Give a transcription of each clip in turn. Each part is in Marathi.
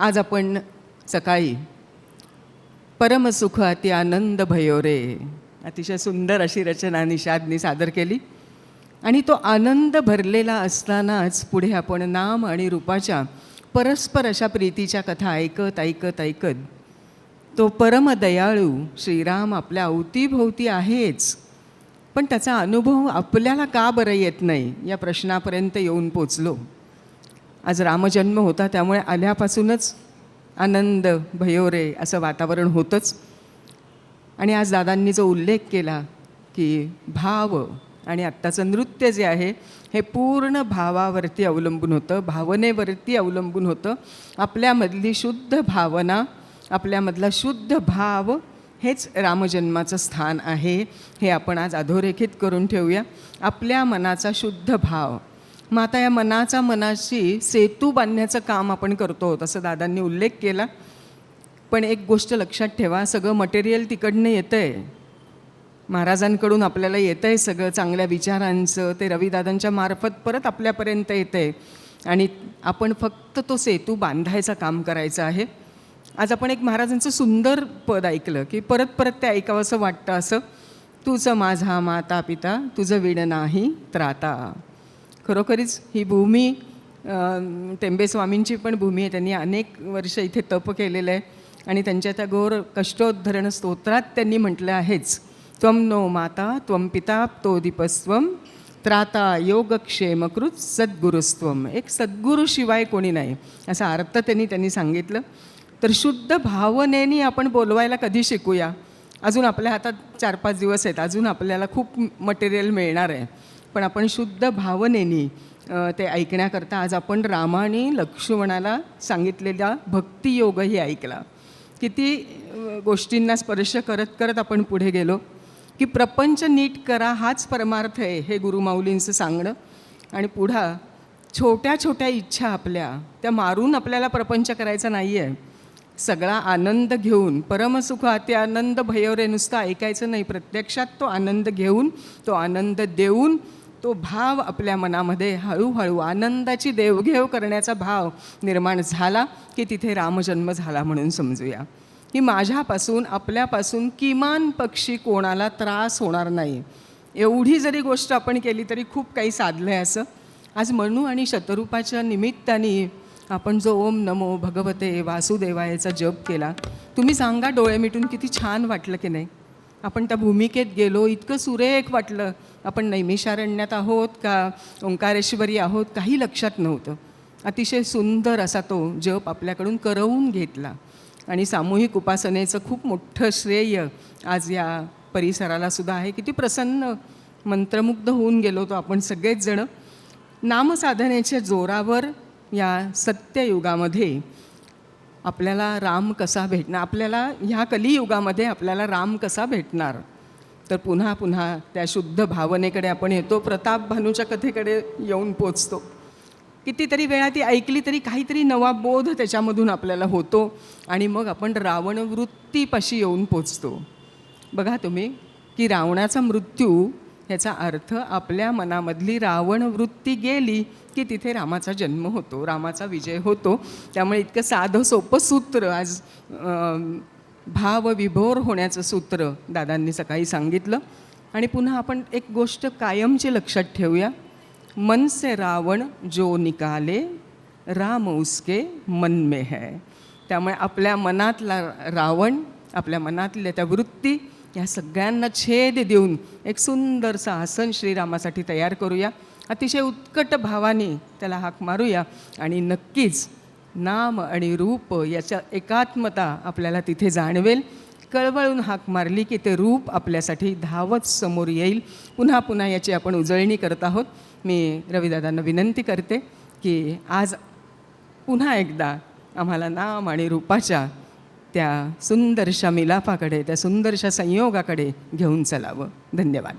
आज आपण सकाळी परमसुख अति आनंद भयो रे, अतिशय सुंदर अशी रचना निषादनी सादर केली. आणि तो आनंद भरलेला असतानाच पुढे आपण नाम आणि रूपाच्या परस्पर अशा प्रीतीच्या कथा ऐकत ऐकत ऐकत तो परमदयाळू श्रीराम आपल्या अवतीभोवती आहेच, पण त्याचा अनुभव आपल्याला का बरं येत नाही या प्रश्नापर्यंत येऊन पोचलो. आज रामजन्म होता, त्यामुळे आल्यापासूनच आनंद भयो रे असं वातावरण होतंच. आणि आज दादांनी जो उल्लेख केला की भाव आणि आत्ताचं नृत्य जे आहे हे पूर्ण भावावरती अवलंबून होतं, भावनेवरती अवलंबून होतं. आपल्यामधली शुद्ध भावना, आपल्यामधला शुद्ध भाव हेच रामजन्माचं स्थान आहे, हे आपण आज अधोरेखित करून ठेवूया. आपल्या मनाचा शुद्ध भाव. मग आता या मनाशी सेतू बांधण्याचं काम आपण करतो तसं दादांनी उल्लेख केला. पण एक गोष्ट लक्षात ठेवा, सगळं मटेरियल तिकडनं येतं आहे, महाराजांकडून आपल्याला येतं आहे सगळं चांगल्या विचारांचं, ते रविदादांच्या मार्फत परत आपल्यापर्यंत येतं आहे आणि आपण फक्त तो सेतू बांधायचं काम करायचं आहे. आज आपण एक महाराजांचं सुंदर पद ऐकलं की परत परत ते ऐकावं असं वाटतं, असं तुझं माझा माता पिता तुझं विण नाही त्राता. खरोखरीच ही भूमी टेंबे स्वामींची पण भूमी आहे. त्यांनी अनेक वर्ष इथे तप केलेलं आहे आणि त्यांच्या त्या घोर कष्टोद्धरण स्तोत्रात त्यांनी म्हटलं आहेच, त्वम नो माता त्वम पिता तो दीपस्त्वम त्राता योगक्षेमकृत सद्गुरुस्त्वम. एक सद्गुरूशिवाय कोणी नाही असा अर्थ त्यांनी सांगितलं. तर शुद्ध भावनेने आपण बोलवायला कधी शिकूया. अजून आपल्या हातात 4-5 दिवस आहेत, अजून आपल्याला खूप मटेरियल मिळणार आहे, पण आपण शुद्ध भावनेने ते ऐकण्याकरता आज आपण रामाने लक्ष्मणाला सांगितलेला भक्तियोगही ऐकला. किती गोष्टींना स्पर्श करत करत आपण पुढे गेलो की प्रपंच नीट करा हाच परमार्थ आहे, हे गुरुमाऊलींचं सांगणं. आणि पुढं छोट्या छोट्या इच्छा आपल्या त्या मारून आपल्याला प्रपंच करायचा नाही आहे. सगळा आनंद घेऊन परमसुख अति आनंद भयो रे नुसतं ऐकायचं नाही, प्रत्यक्षात तो आनंद घेऊन, तो आनंद देऊन, तो भाव आपल्या मनामध्ये हळूहळू आनंदाची देवघेव करण्याचा भाव निर्माण झाला की तिथे रामजन्म झाला म्हणून समजूया. की माझ्यापासून आपल्यापासून किमान पक्षी कोणाला त्रास होणार नाही, एवढी जरी गोष्ट आपण केली तरी खूप काही साधलं आहे असं. आज मनू आणि शतरूपाच्या निमित्ताने आपण जो ओम नमो भगवते वासुदेवायचा जप केला, तुम्ही सांगा डोळे मिटून किती छान वाटलं की नाही. आपण त्या भूमिकेत गेलो, इतकं सुरेख वाटलं. आपण नैमिषारण्यात आहोत का ओंकारेश्वरी आहोत काही लक्षात नव्हतं. अतिशय सुंदर असा तो जप आपल्याकडून करवून घेतला आणि सामूहिक उपासनेचं खूप मोठं श्रेय आज या परिसराला सुद्धा आहे. किती प्रसन्न मंत्रमुग्ध होऊन गेलो होतो आपण सगळेच जणं. नामसाधनेच्या जोरावर या सत्ययुगामध्ये आपल्याला राम कसा भेटणार, आपल्याला ह्या कलियुगामध्ये आपल्याला राम कसा भेटणार, तर पुन्हा पुन्हा त्या शुद्ध भावनेकडे आपण येतो. प्रताप भानूच्या कथेकडे येऊन पोचतो. कितीतरी वेळा ती ऐकली तरी काहीतरी नवा बोध त्याच्यामधून आपल्याला होतो आणि मग आपण रावणवृत्तीपाशी येऊन पोचतो. बघा तुम्ही की रावणाचा मृत्यू ह्याचा अर्थ आपल्या मनामधली रावणवृत्ती गेली की तिथे रामाचा जन्म होतो, रामाचा विजय होतो. त्यामुळे इतकं साधं सोपं सूत्र आज भावविभोर होण्याचं सूत्र दादांनी सकाळी सांगितलं. आणि पुन्हा आपण एक गोष्ट कायमची लक्षात ठेवूया, मन से रावण जो निकाले राम उसके मन में है. त्यामुळे आपल्या मनातला रावण, आपल्या मनातल्या त्या वृत्ती या सगळ्यांना छेद देऊन एक सुंदरसं आसन श्रीरामासाठी तयार करूया. अतिशय उत्कट भावाने त्याला हाक मारूया आणि नक्कीच नाम आणि रूप याच्या एकात्मता आपल्याला तिथे जाणवेल. कळवळून हाक मारली की ते रूप आपल्यासाठी धावत समोर येईल. पुन्हा पुन्हा याची आपण उजळणी करत आहोत. मी रविदादांना विनंती करते की आज पुन्हा एकदा आम्हाला नाम आणि रूपाच्या त्या सुंदरशा मिलापाकडे, त्या सुंदरशा संयोगाकडे घेऊन चलावं. धन्यवाद.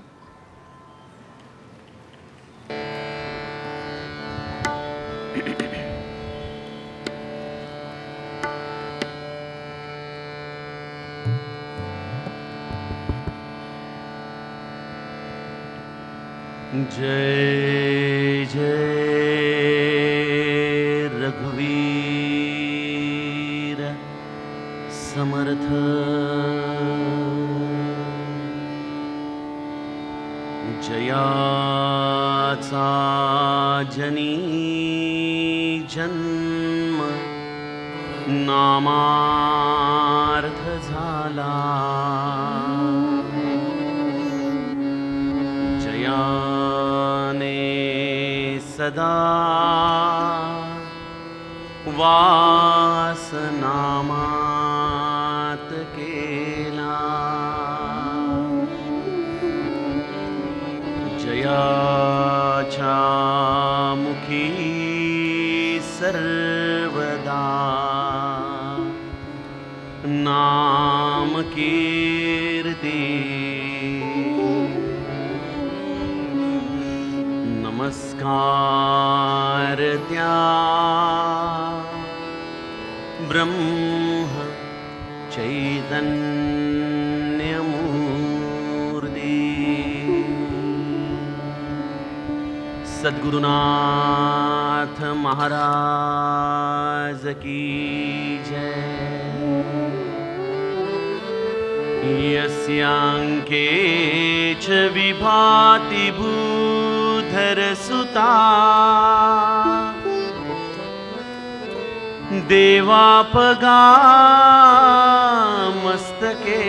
जय जय रघुवीर जयाचा जनी जन्म नामार्थ झाला, जयाने सदा वास नामात केला, जयाच्या मुखी सर्वदा नाम कीर्ती, नमस्कार त्या ब्रह्म चैतन्यमूर्ति सद्गुरुनाथ महाराज की जय। यस्यांके च विभाति भूधर सुता, देवापगा मस्तके,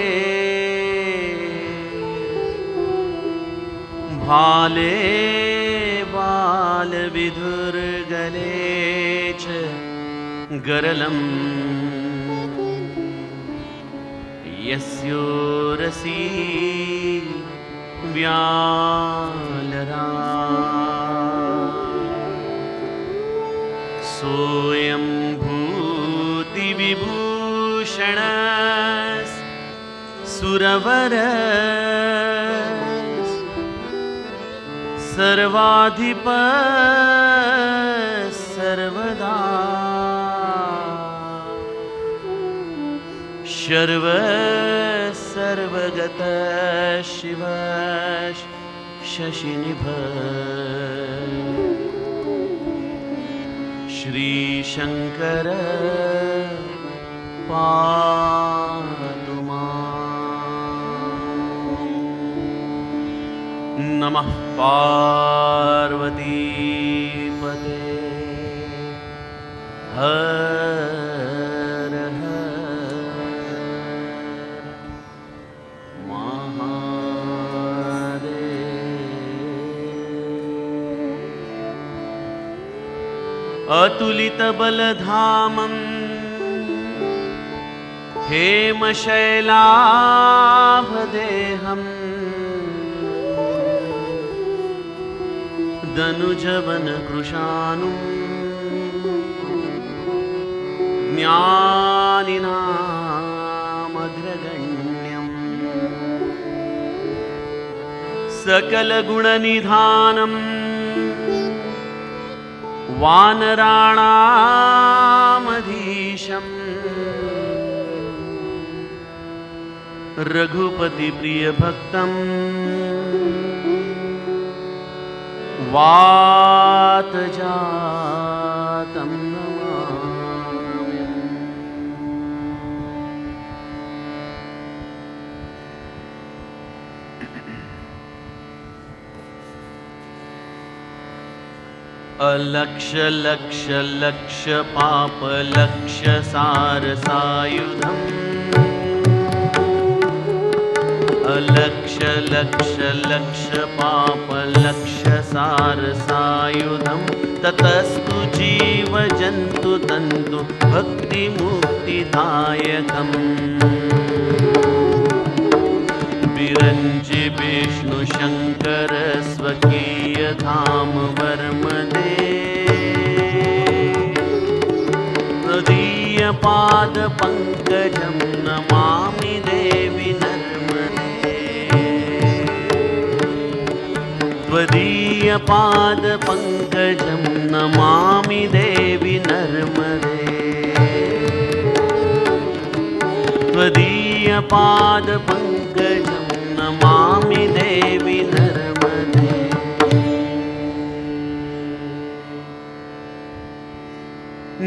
भाले बाल विधुर गले च गरलम्, यस्योरसी व्यालरा, सोऽयं भूतिविभूषण सुरवर सर्वाधिप सर्वदा, शर्व सर्वगत शिव शशिनिभ, श्री शंकर पातु माम्। नमः पार्वती पते हर अतुलित बलधामं हेमशैलाभदेहम्, दनुजवन कृशानुं ज्ञानिनामग्रगण्यम्, सकलगुणनिधानम् वानराणामधीशम्, रघुपति प्रिय भक्तम् वातजातं नमामि। अलक्ष लक्ष लक्ष पाप लक्ष सार सायुधम्, अलक्ष लक्ष लक्ष पाप लक्ष सार सायुधम्, ततस्तु जीव जन्तु तन्तु भक्ति मुक्तिदायकम्, विरञ्चि विष्णु शंकर स्वकीय धाम वर्मदे, तदीय पाद पंकजं नमामि देवी नर्मदे, त्वदीय पाद पंकजं नमामि देवी नर्मदे, त्वदीय पाद पंकजं नमामि देवी नर्मदे।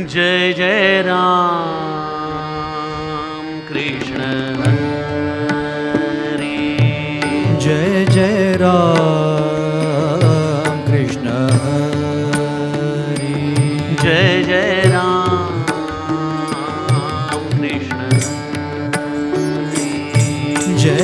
जय जय राम कृष्ण हरि, जय जय राम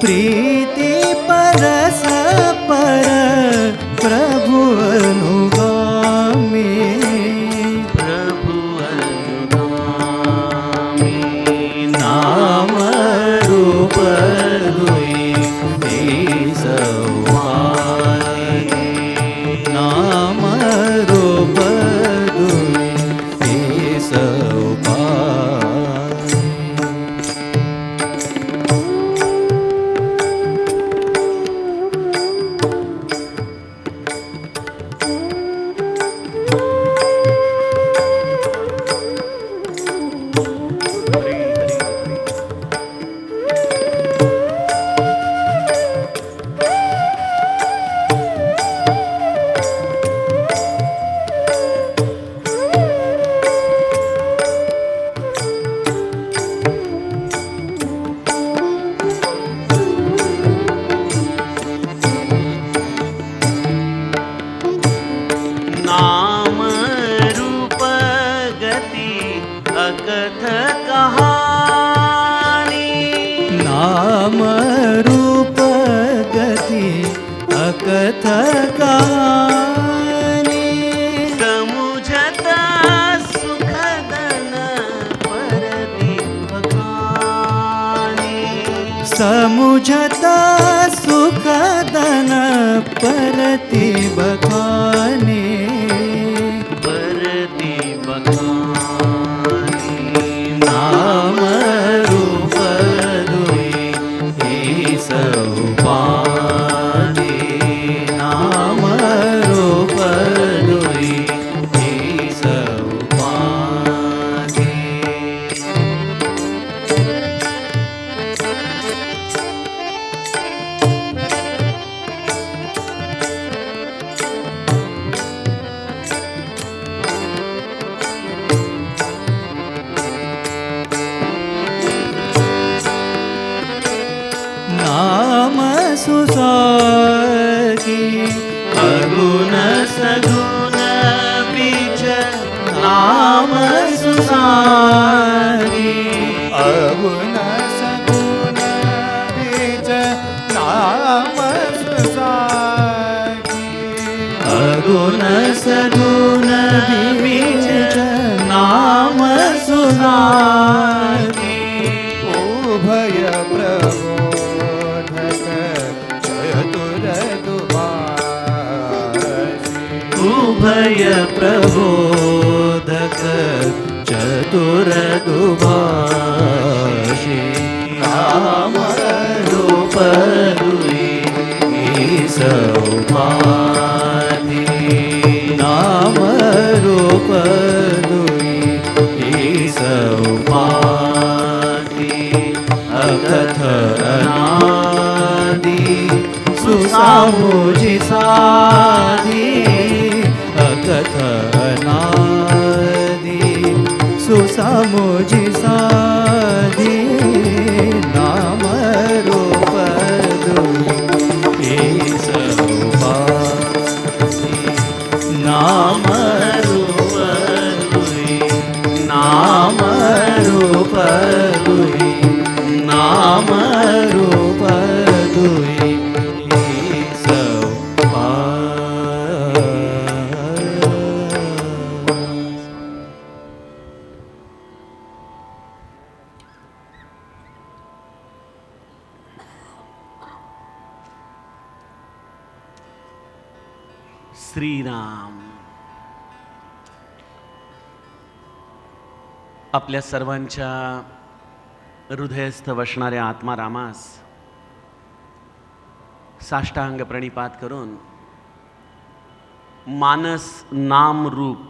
प्रीति परस पर प्रभु अनुगामी प्रभु अनुगामी नाम रूप दुई सवारी नाम रूप दुई सवारी नाम रूप गति अकथ कहानी नाम रूप गति अकथ कहानी समुझता सुखदन परति बखानी समुझता सुखदन परति बखानी परति बखानी नाम रूप दुई सौपानी नाम रूप दुई सौपानी नाम सुसागी अगुण सगुण बीच नाम सुसागी अगुण सगुण बीच नाम सुसागी अगुण सगुण बीच नाम सुसागी उभय प्रबोधक चतुर दुभाषी उभय प्रबोधक चतुर दुभाषी नाम रूप दुई सौपानी नाम रूप दुई सौपानी अकथ अनादि सुसामुझि साधी अकथ अनादि सुसामुझि साधी नाम रूप दुई सौपानी नाम रूप दुई नाम रूप दुई नाम रूप दुई श्रीराम आपल्या सर्वांच्या हृदयस्थ वसणाऱ्या आत्मारामास साष्टांग प्रणिपात करून मानस नाम रूप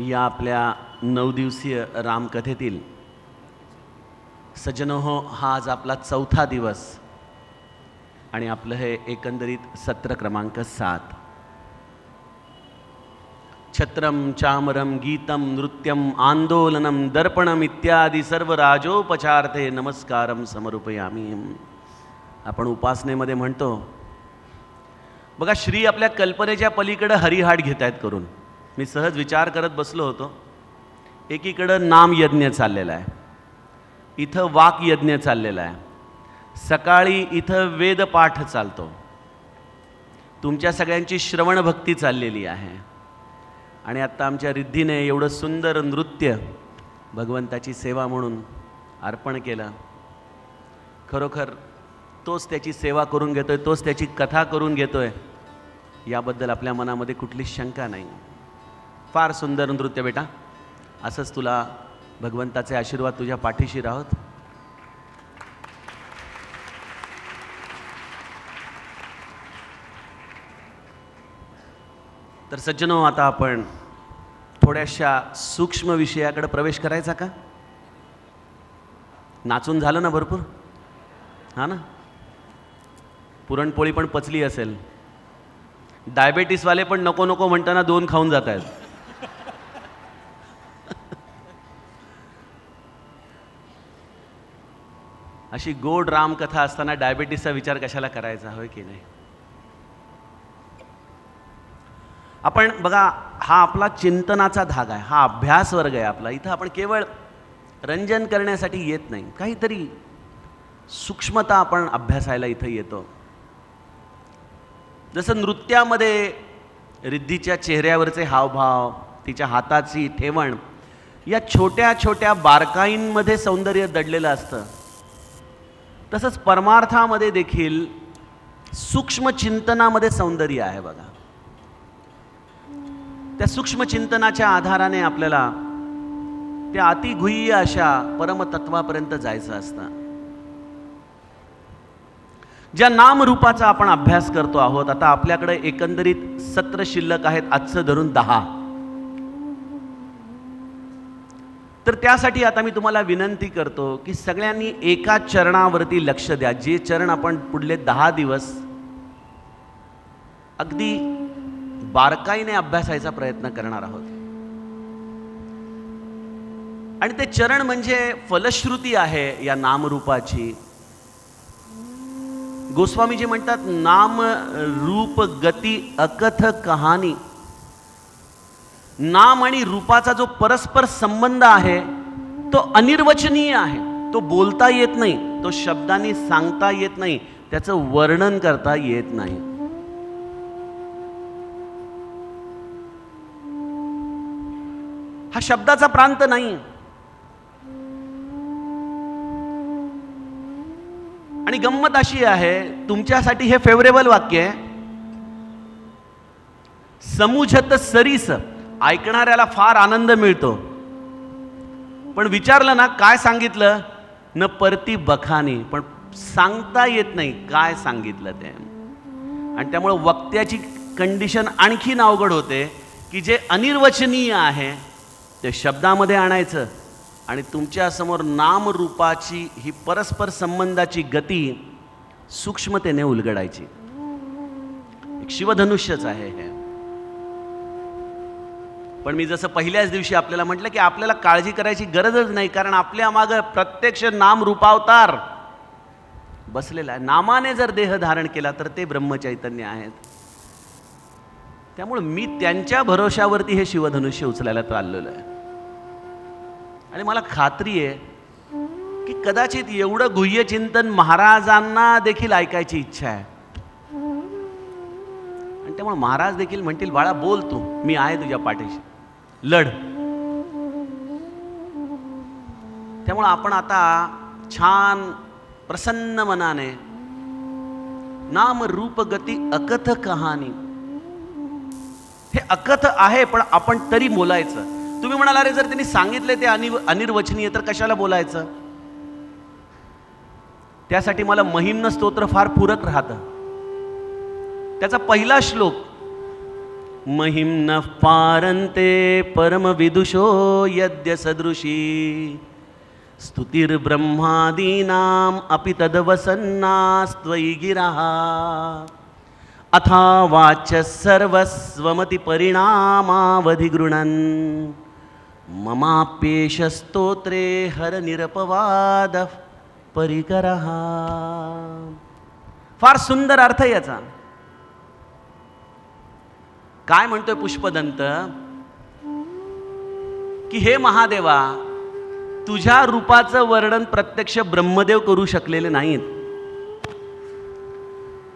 या आपल्या 9 दिवसीय रामकथेतील सज्जनोहो हा आज आपला 4था दिवस आणि आपलं हे एकंदरीत सत्र क्रमांक 7. छत्रम चामरम गीतम नृत्यम आंदोलनम दर्पणम इत्यादी सर्व राजोपचार्थे नमस्कारम समर्पयामी. आपण उपासनेमध्ये म्हणतो बघा, श्री आपल्या कल्पनेच्या पलीकडे हरिहाट घेत आहेत करून. मी सहज विचार करत बसलो होतो. एकीकडं नामयज्ञ चाललेला आहे, इथं वाकयज्ञ चाललेला आहे. सकाळी इथं वेदपाठ चालतो, तुमच्या सगळ्यांची श्रवणभक्ती चाललेली आहे, आणि आत्ता आमच्या रिद्धीने एवढं सुंदर नृत्य भगवंताची सेवा म्हणून अर्पण केलं. खरोखर तोच त्याची सेवा करून घेतोय, तोच त्याची कथा करून घेतोय, याबद्दल आपल्या मनामध्ये कुठलीच शंका नाही. फार सुंदर नृत्य बेटा. असंच तुला भगवंताचे आशीर्वाद तुझ्या पाठीशी राहोत. तर सज्जनो, आता आपण थोड्याशा सूक्ष्म विषयाकडे प्रवेश करायचा का? नाचून झालं ना भरपूर? हां ना. पुरणपोळी पण पचली असेल. डायबेटीसवाले पण नको नको म्हणताना 2 खाऊन जात आहेत. अशी गोड रामकथा असताना डायबेटीसचा विचार कशाला करायचा, होय की नाही? आपण बघा, हा आपला चिंतनाचा धागा आहे, हा अभ्यास वर्ग आहे आपला. इथं आपण केवळ रंजन करण्यासाठी येत नाही, काहीतरी सूक्ष्मता आपण अभ्यासायला इथं येतो. जसं नृत्यामध्ये रिद्धीच्या चेहऱ्यावरचे हावभाव, तिच्या हाताची ठेवण, या छोट्या छोट्या बारकाईंमध्ये सौंदर्य दडलेलं असतं, तसंच परमार्थामध्ये देखील सूक्ष्म चिंतनामध्ये सौंदर्य आहे बघा. त्या सूक्ष्म चिंतनाच्या आधाराने आपल्याला त्या अतिगुह्य अशा परमतत्वापर्यंत जायचं असतं. ज्या नामरूपाचा आपण अभ्यास करतो आहोत, आता आपल्याकडे एकंदरीत 17 शिल्लक आहेत, आजचं धरून 10. तर त्यासाठी आता मी तुम्हाला विनंती करतो की सगळ्यांनी एका चरणावरती लक्ष द्या, जे चरण आपण पुढले 10 दिवस अगदी बारकाईने अभ्यासायचा प्रयत्न करणार आहोत. आणि ते चरण म्हणजे फलश्रुती आहे या नामरूपाची. गोस्वामीजी म्हणतात, नाम रूप गती अकथ कहाणी. नाम आणि रूपाचा जो परस्पर संबंध आहे तो अनिर्वचनीय आहे. तो बोलता येत नाही, तो शब्दांनी सांगता येत नाही, त्याचं वर्णन करता येत नाही. हा शब्दाचा प्रांत नाही. आणि गंमत अशी आहे, तुमच्यासाठी हे फेवरेबल वाक्य आहे, समुझत सरीस. ऐकणाऱ्याला फार आनंद मिळतो, पण विचारलं ना काय सांगितलं, न परती बखानी, पण सांगता येत नाही काय सांगितलं ते. आणि त्यामुळे वक्त्याची कंडिशन आणखीन अवघड होते की जे अनिर्वचनीय आहे ते शब्दामध्ये आणायचं आणि तुमच्यासमोर नामरूपाची ही परस्पर संबंधाची गती सूक्ष्मतेने उलगडायची. एक शिवधनुष्यच आहे हे. पण मी जसं पहिल्याच दिवशी आपल्याला म्हटलं की आपल्याला काळजी करायची गरजच नाही, कारण आपल्या मागं प्रत्यक्ष नामरूपावतार बसलेला आहे. नामाने जर देह धारण केला तर ते ब्रह्मचैतन्य आहेत. त्यामुळे मी त्यांच्या भरोशावरती हे शिवधनुष्य उचलायला चाललेलो आहे. आणि मला खात्री आहे की कदाचित एवढं गुह्य चिंतन महाराजांना देखील ऐकायची इच्छा आहे. आणि त्यामुळे महाराज देखील म्हणतील, बाळा बोल तू, मी आहे तुझ्या पाठीशी, लढ. त्यामुळे आपण आता छान प्रसन्न मनाने नाम रूप गती अकथ कहाणी, हे अकथ आहे पण आपण तरी बोलायचं. तुम्ही म्हणाला, अरे जर त्यांनी सांगितले ते अनिर्वचनीय तर कशाला बोलायचं? त्यासाठी मला महिम्न स्तोत्र फार पूरक राहतं. त्याचा पहिला श्लोक, महिम्न पारंते परम विदुषो यद्य सदृशी स्तुतिर्ब्रह्मादीनाम अपि तद्वसन्नास्त्वयि गिरः अथा वाच्य सर्वस्वमति परिणामावधि गृणन् ममाप्येष स्तोत्रे हर निरपवाद परिकरः. फार सुंदर अर्थ याचा. काय म्हणतोय पुष्पदंत की हे महादेवा, तुझ्या रूपाचं वर्णन प्रत्यक्ष ब्रह्मदेव करू शकलेले नाहीत,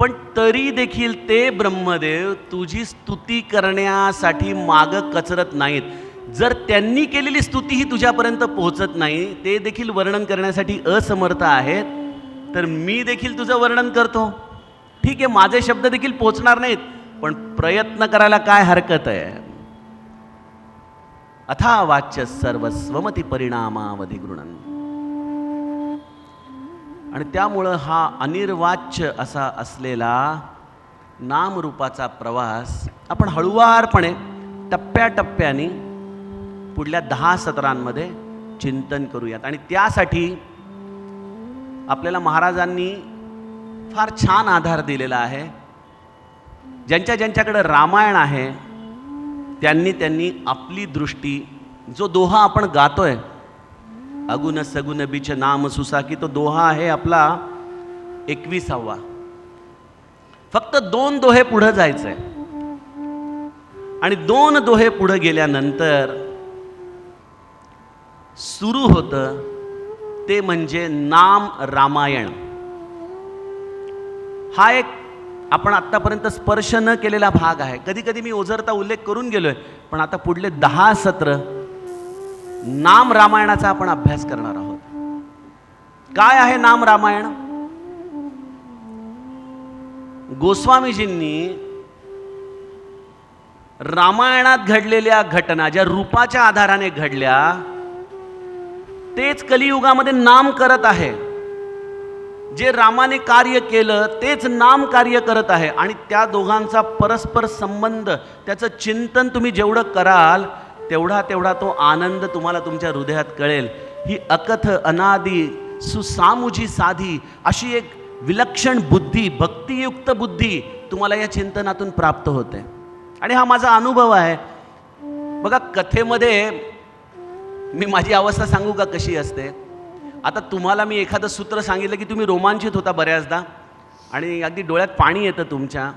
पण तरी देखील ते ब्रह्मदेव तुझी स्तुती करण्यासाठी मागं कचरत नाहीत. जर त्यांनी केलेली स्तुती ही तुझ्यापर्यंत पोहोचत नाही, ते देखील वर्णन करण्यासाठी असमर्थ आहेत, तर मी देखील तुझं वर्णन करतो. ठीक आहे, माझे शब्द देखील पोहोचणार नाहीत, पण प्रयत्न करायला काय हरकत आहे. अथा वाच्य सर्वस्वमती परिणामावधी गृणन. आणि त्यामुळं हा अनिर्वाच्य असा असलेला नामरूपाचा प्रवास आपण हळुवारपणे टप्प्याटप्प्याने पुढल्या 10 सत्रांमध्ये चिंतन करूयात. आणि त्यासाठी आपल्याला महाराजांनी फार छान आधार दिलेला आहे. ज्यांच्याकडे रामायण आहे त्यांनी आपली दृष्टी, जो दोहा आपण गातोय, अगुन सगुन बिच नाम सुसाकी, तो दोहा आहे आपला 21वा. फक्त 2 दोहे पुढे जायचंय. आणि 2 दोहे पुढे गेल्यानंतर सुरू होतं ते म्हणजे नाम रामायण. हा एक आपण आत्तापर्यंत स्पर्श न केलेला भाग आहे. कधी कधी मी ओझरता उल्लेख करून गेलोय, पण आता पुढले 10 सत्र नाम रामायणाचा आपण अभ्यास करणार आहोत. काय आहे नाम रामायण? गोस्वामीजींनी रामायणात घडलेल्या घटना ज्या रूपाच्या आधाराने घडल्या, तेच कलियुगामध्ये नाम करत आहे. जे रामाने कार्य केलं तेच नाम कार्य करत आहे. आणि त्या दोघांचा परस्पर संबंध, त्याचं चिंतन तुम्ही जेवढं कराल तेवढा तो आनंद तुम्हाला तुमच्या हृदयात कळेल. ही अकथ अनादी सुसामुजी साधी अशी एक विलक्षण बुद्धी, भक्तियुक्त बुद्धी तुम्हाला या चिंतनातून प्राप्त होते. आणि हा माझा अनुभव आहे. बघा, कथेमध्ये मी माझी अवस्था सांगू का कशी असते? आता तुम्हाला मी एखादं सूत्र सांगितलं की तुम्ही रोमांचित होता बऱ्याचदा आणि अगदी डोळ्यात पाणी येतं तुमच्या.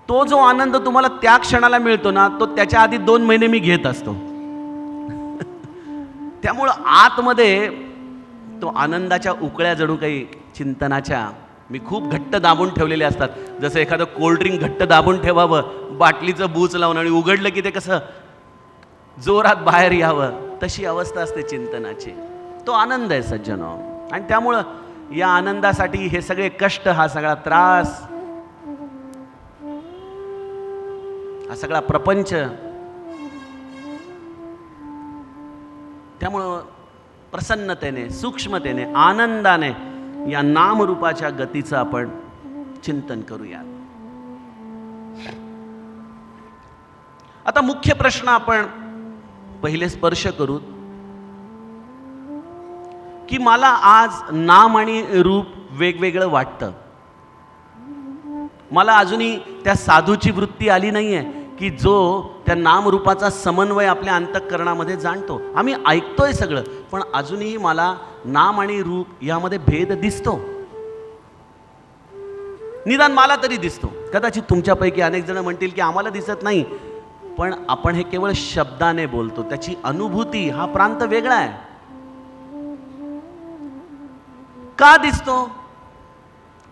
तो जो आनंद तुम्हाला त्या क्षणाला मिळतो ना, तो त्याच्या आधी 2 महिने मी घेत असतो. त्यामुळं आतमध्ये तो आनंदाच्या उकळ्या जणू काही चिंतनाच्या मी खूप घट्ट दाबून ठेवलेले असतात. जसं एखादं कोल्ड्रिंक घट्ट दाबून ठेवावं, बाटलीचं बूच लावून, आणि उघडलं की ते कसं जोरात बाहेर यावं, तशी अवस्था असते चिंतनाची. तो आनंद आहे सज्जनो. आणि त्यामुळं या आनंदासाठी हे सगळे कष्ट, हा सगळा त्रास, हा सगळा प्रपंच, त्यामुळं प्रसन्नतेने, सूक्ष्मतेने, आनंदाने या नामरूपाच्या गतीचं आपण चिंतन करूया. आता मुख्य प्रश्न आपण पहिले स्पर्श करू की मला आज नाम आणि रूप वेगवेगळं वाटतं. मला अजूनही त्या साधूची वृत्ती आली नाहीये की जो त्या नामरूपाचा समन्वय आपल्या अंतःकरणामध्ये जाणतो. आम्ही ऐकतोय सगळं, पण अजूनही मला नाम आणि रूप यामध्ये भेद दिसतो. निदान मला तरी दिसतो. कदाचित तुमच्यापैकी अनेक जण म्हणतील की आम्हाला दिसत नाही, पण आपण हे केवळ शब्दाने बोलतो. त्याची अनुभूती, हा प्रांत वेगळा आहे. का दिसतो?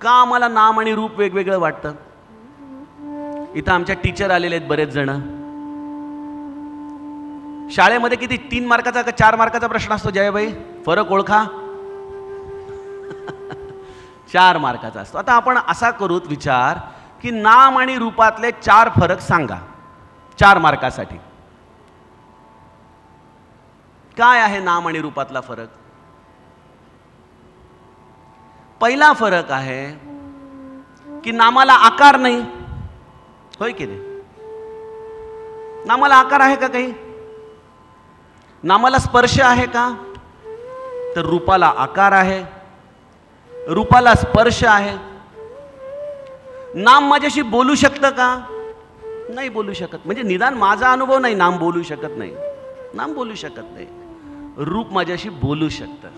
का आम्हाला नाम आणि रूप वेगवेगळं वाटतं? इथं आमच्या टीचर आलेले आहेत बरेच जण. शाळेमध्ये किती 3 मार्काचा का 4 मार्काचा प्रश्न असतो जयाबाई? फरक ओळखा. 4 मार्काचा असतो. आता आपण असा करूत विचार की नाम आणि रूपातले 4 फरक सांगा 4 मार्कासाठी. काय आहे नाम आणि रूपातला फरक? पहिला फरक आहे की नामाला आकार नाही. होय की नाही? नामाला आकार आहे का काही? नामाला स्पर्श आहे का? तर रूपाला आकार आहे, रूपाला स्पर्श आहे. नाम माझ्याशी बोलू शकतं का? नाही बोलू शकत. म्हणजे निदान माझा अनुभव नाही, नाम बोलू शकत नाही. नाम बोलू शकत नाही. रूप माझ्याशी बोलू शकतं.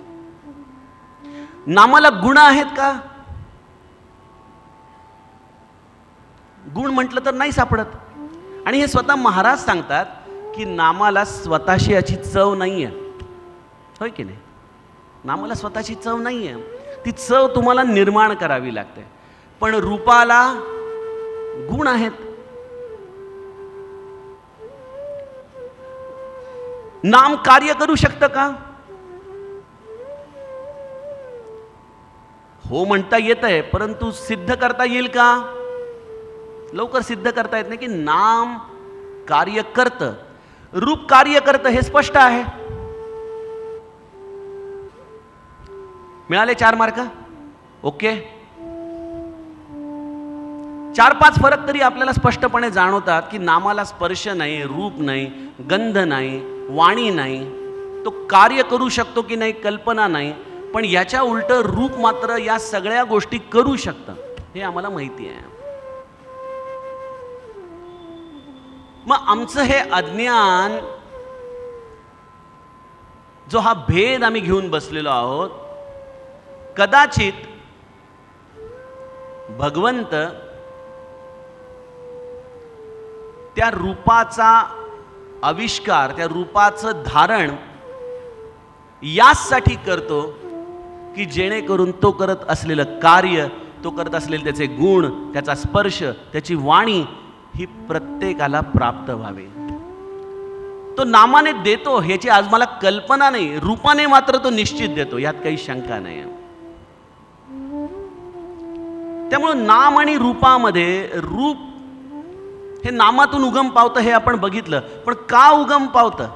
नामाला गुण आहेत का? गुण म्हटलं तर नाही सापडत. आणि हे स्वतः महाराज सांगतात की नामाला स्वतःशी याची चव नाही आहे. होय की नाही? नामाला स्वतःची चव नाही आहे. ती चव तुम्हाला निर्माण करावी लागते. पण रूपाला गुण आहेत. नाम कार्य करू शकतं का? हो म्हणता येत आहे, परंतु सिद्ध करता येईल का? लवकर सिद्ध करता येत नाही की नाम कार्य करतं, रूप कार्य करतं, हे स्पष्ट आहे. मिळाले 4 मार्क? ओके. 4-5 फरक तरी आपल्याला स्पष्टपणे जाणवतात की नामाला स्पर्श नाही, रूप नाही, गंध नाही, वाणी नाही, तो कार्य करू शकतो की नाही कल्पना नाही, पण याच्या उलट रूप मात्र या सगळ्या गोष्टी करू शकतं, हे आम्हाला माहिती आहे. मग आमचं हे अज्ञान, जो हा भेद आम्ही घेऊन बसलेलो आहोत, कदाचित भगवंत त्या रूपाचा आविष्कार, त्या रूपाचं धारण यासाठी करतो की जेणेकरून तो करत असलेलं कार्य, तो करत असलेले त्याचे गुण, त्याचा स्पर्श, त्याची वाणी ही प्रत्येकाला प्राप्त व्हावी. तो नामाने देतो ह्याची आज मला कल्पना नाही, रूपाने मात्र तो निश्चित देतो, यात काही शंका नाही. त्यामुळं नाम आणि रूपामध्ये, रूप हे नामातून उगम पावतं हे आपण बघितलं, पण का उगम पावतं?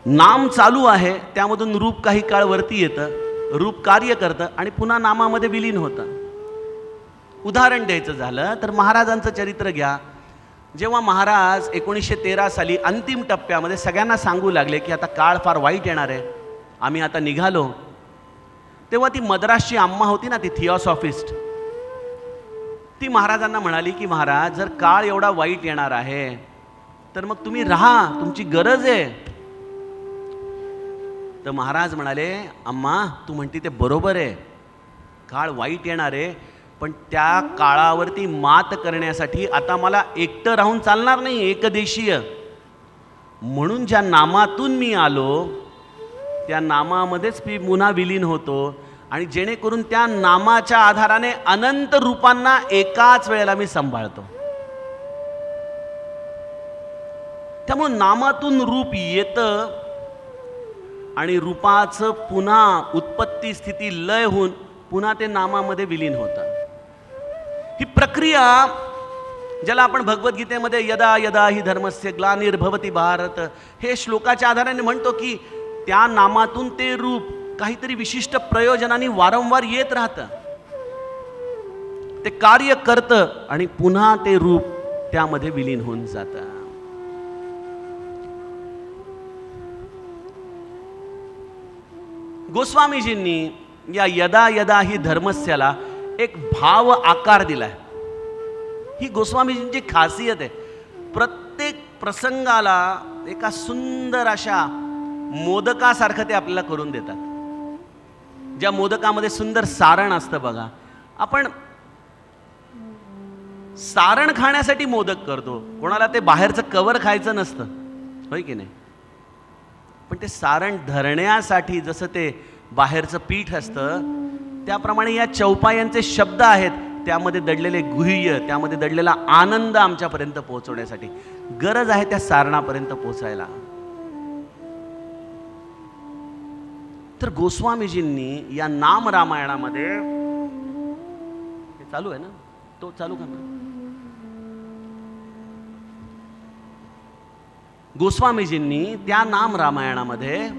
नाम चालू आहे, त्यामधून रूप काही काळ वरती येतं, रूप कार्य करतं आणि पुन्हा नामामध्ये विलीन होतं. उदाहरण द्यायचं झालं तर महाराजांचं चरित्र घ्या. जेव्हा महाराज 1913 साली अंतिम टप्प्यामध्ये सगळ्यांना सांगू लागले की आता काळ फार वाईट येणार आहे, आम्ही आता निघालो, तेव्हा ती मद्रासची अम्मा होती ना, ती थिओसॉफिस्ट, ती महाराजांना म्हणाली की महाराज, जर काळ एवढा वाईट येणार आहे तर मग तुम्ही राहा, तुमची गरज आहे. तर महाराज म्हणाले, अम्मा तू म्हणती ते बरोबर आहे, काळ वाईट येणार आहे, पण त्या काळावरती मात करण्यासाठी आता मला एकटं राहून चालणार नाही, एकदेशीय. म्हणून ज्या नामातून मी आलो त्या नामामध्येच मी पुन्हा विलीन होतो, आणि जेणेकरून त्या नामाच्या आधाराने अनंत रूपांना एकाच वेळेला मी सांभाळतो. त्यामुळे नामातून रूप येतं आणि रूपाचं पुन्हा उत्पत्ती स्थिती लय होऊन पुन्हा ते नामामध्ये विलीन होतं. ही प्रक्रिया, ज्याला आपण भगवद्गीतेमध्ये यदा यदा ही धर्मस्य ग्लानिर्भवति भारत हे श्लोकाच्या आधाराने म्हणतो की त्या नामातून ते रूप काहीतरी विशिष्ट प्रयोजनाने वारंवार येत राहतं, ते कार्य करतं आणि पुन्हा ते रूप त्यामध्ये विलीन होऊन जातं. गोस्वामीजींनी या यदा यदा ही धर्मस्याला एक भाव आकार दिलाय. ही गोस्वामीजींची खासियत आहे. प्रत्येक प्रसंगाला एका सुंदर अशा मोदकासारखं ते आपल्याला करून देतात. ज्या मोदकामध्ये सुंदर सारण असतं बघा, आपण सारण खाण्यासाठी मोदक करतो, कोणाला ते बाहेरचं कवर खायचं नसतं, होय की नाही? पण ते सारण धरण्यासाठी जसं ते बाहेरचं पीठ असतं, त्याप्रमाणे या चौपायांचे शब्द आहेत, त्यामध्ये दडलेले गुह्य, त्यामध्ये दडलेला आनंद आमच्यापर्यंत पोहोचवण्यासाठी गरज आहे त्या सारणापर्यंत पोहोचायला. तर गोस्वामीजींनी या नाम रामायणामध्ये, हे चालू आहे ना, तो चालू कर ना. गोस्वामीजींनी त्या नाम रामायणामध्ये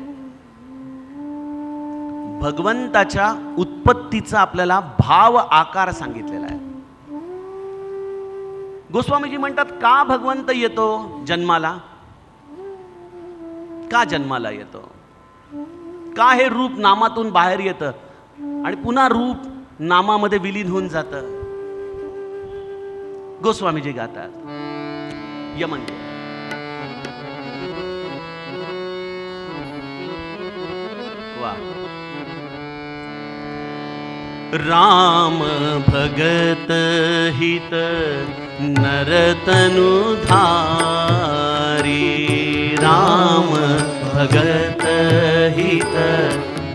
भगवंताच्या उत्पत्तीचा आपल्याला भाव आकार सांगितलेला आहे. गोस्वामीजी म्हणतात, का भगवंत येतो जन्माला, का जन्माला येतो, का हे रूप नामातून बाहेर येतं आणि पुन्हा रूप नामामध्ये विलीन होऊन जातं. गोस्वामीजी गातात, यमन वा. राम भगत हित नरतनु धारी, राम भगत हित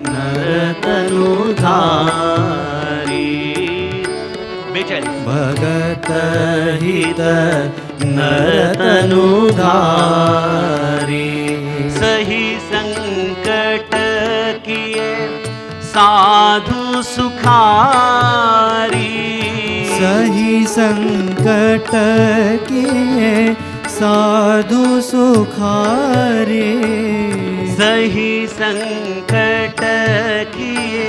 नरतनु धारी. हित नरतनुधारी सही संकट किए साधु सुखारी सही संकट किए साधु सुखारी सही संकट किए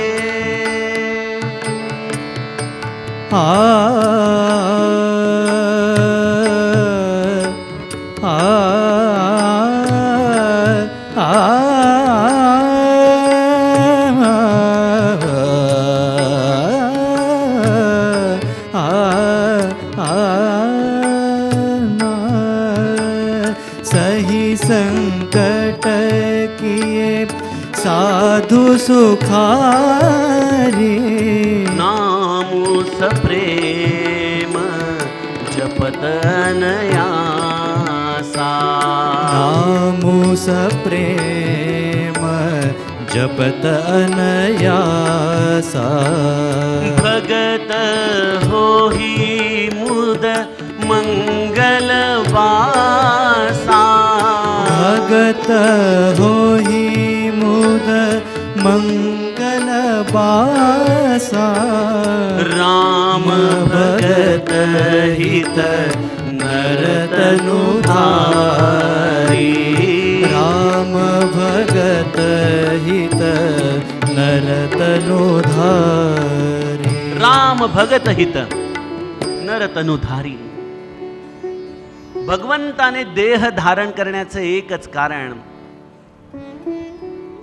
आ आ आ सही संकट किए साधु सुखारी नामु सप्रेम जपत अनयासा नामु सप्रेम जपत अनयासा भगत होहि मुद मंगल वासा भगत होहि मुद मंगल बासा राम भगत हित नरतनुधारी राम भगत हित नरतनुधारी राम भगत हित नरतनुधारी. भगवंताने देह धारण करण्याचं एकच कारण,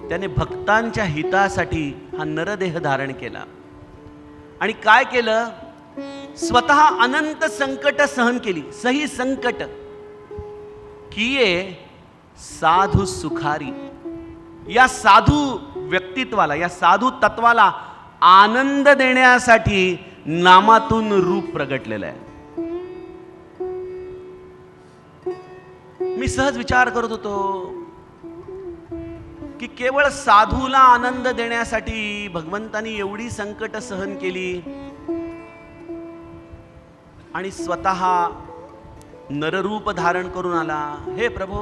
त्याने भक्तांच्या हितासाठी हा नरदेह धारण केला. आणि काय केलं? स्वतः अनंत संकट सहन केली. सही संकट किये साधू सुखारी. या साधू व्यक्तित्वाला, या साधू तत्वाला आनंद देण्यासाठी नामातून रूप प्रगटलेलं आहे. मी सहज विचार करत होतो की केवळ साधूला आनंद देण्यासाठी भगवंतानी एवढी संकट सहन केली आणि स्वतः नररूप धारण करून आला. हे प्रभू,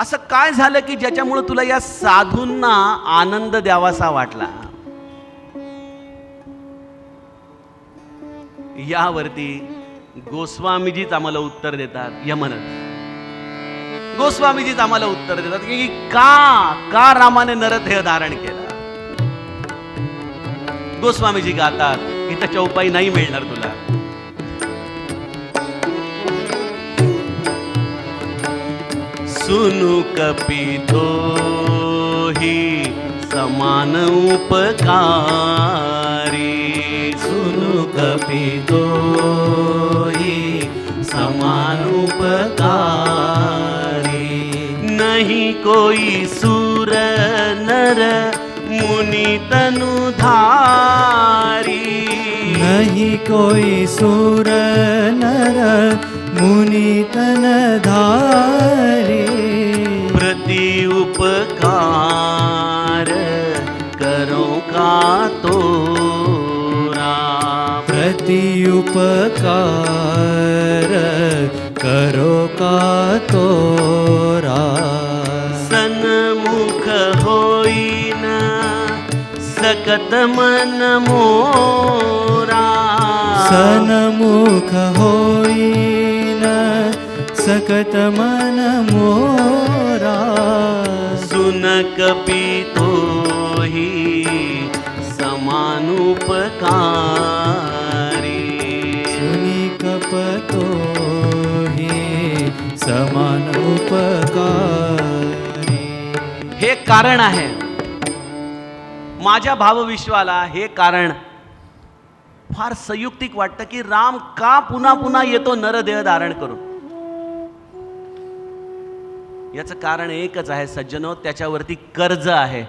असं काय झालं की ज्याच्यामुळे तुला या साधूंना आनंद द्यावासा वाटला? यावरती गोस्वामीजीच आम्हाला उत्तर देतात. यमनच गोस्वामीजीच आम्हाला उत्तर देतात की का रामाने नरदेह धारण केला. गोस्वामीजी गातात, इथं चौपाई नाही मिळणार तुला. सुनु कपितो ही समान उपकारी. सुनु कपितो ही समान उपकारी नहीं कोई सूर नर मुनि तनुधारी. नहीं कोई सुर नर मुनि तनधारी प्रति उपकार करो का तोरा. प्रति उपकार करो का तोरा. सन्मुख होई न सकत मन मोरा. सन्मुख होई न सकत मन मोरा. सुन कपितो ही समानुपकारी. सुनी कपतो ही समान उपकारी. हे कारण आहे माझ्या भावविश्वाला. हे कारण फार संयुक्तिक वाटतं की राम का पुन्हा पुन्हा येतो नरदेह धारण करून. याचं कारण एकच आहे सज्जनो, त्याच्यावरती कर्ज आहे.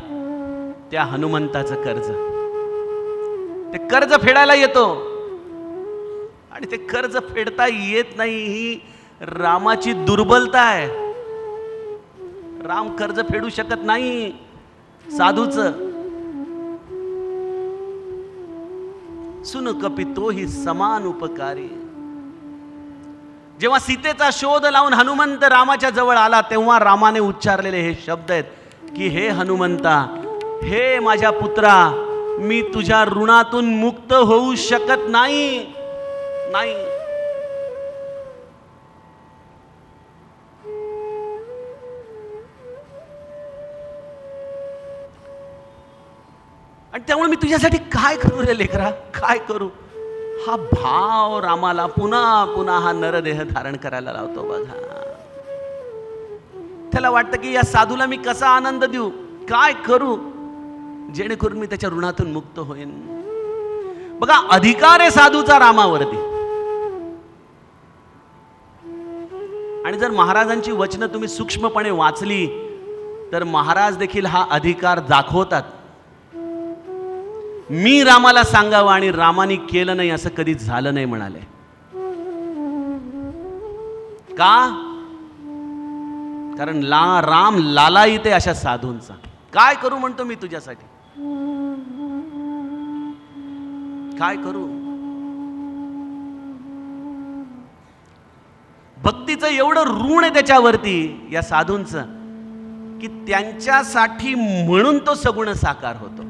त्या हनुमंताचं कर्ज. ते कर्ज फेडायला येतो आणि ते कर्ज फेडता येत नाही, ही रामाची दुर्बलता आहे. राम कर्ज फेडू शकत नाही साधूचं. सुन कपितो ही समान उपकारी. जेव्हा सीतेचा शोध लावून हनुमंत रामाच्या जवळ आला तेव्हा रामाने उच्चारलेले हे शब्द आहेत की हे हनुमंता, हे माझ्या पुत्रा, मी तुझ्या ऋणातून मुक्त होऊ शकत नाही. आणि त्यामुळे मी तुझ्यासाठी काय करू रे लेकरा, काय करू. हा भाव रामाला पुन्हा पुन्हा हा नरदेह धारण करायला लावतो बघा. त्याला वाटतं की या साधूला मी कसा आनंद देऊ, काय करू जेणेकरून मी त्याच्या ऋणातून मुक्त होईन. बघा, अधिकार आहे साधूचा रामावरती. आणि जर महाराजांची वचनं तुम्ही सूक्ष्मपणे वाचली तर महाराज देखील हा अधिकार दाखवतात. मी रामाला सांगावं आणि रामाने केलं नाही असं कधीच झालं नाही म्हणाले. का? कारण राम लालायित आहे अशा साधूंचा. काय करू म्हणतो मी तुझ्यासाठी, काय करू. भक्तीचं एवढं ऋण आहे त्याच्यावरती या साधूंचं की त्यांच्यासाठी म्हणून तो सगुण साकार होतो.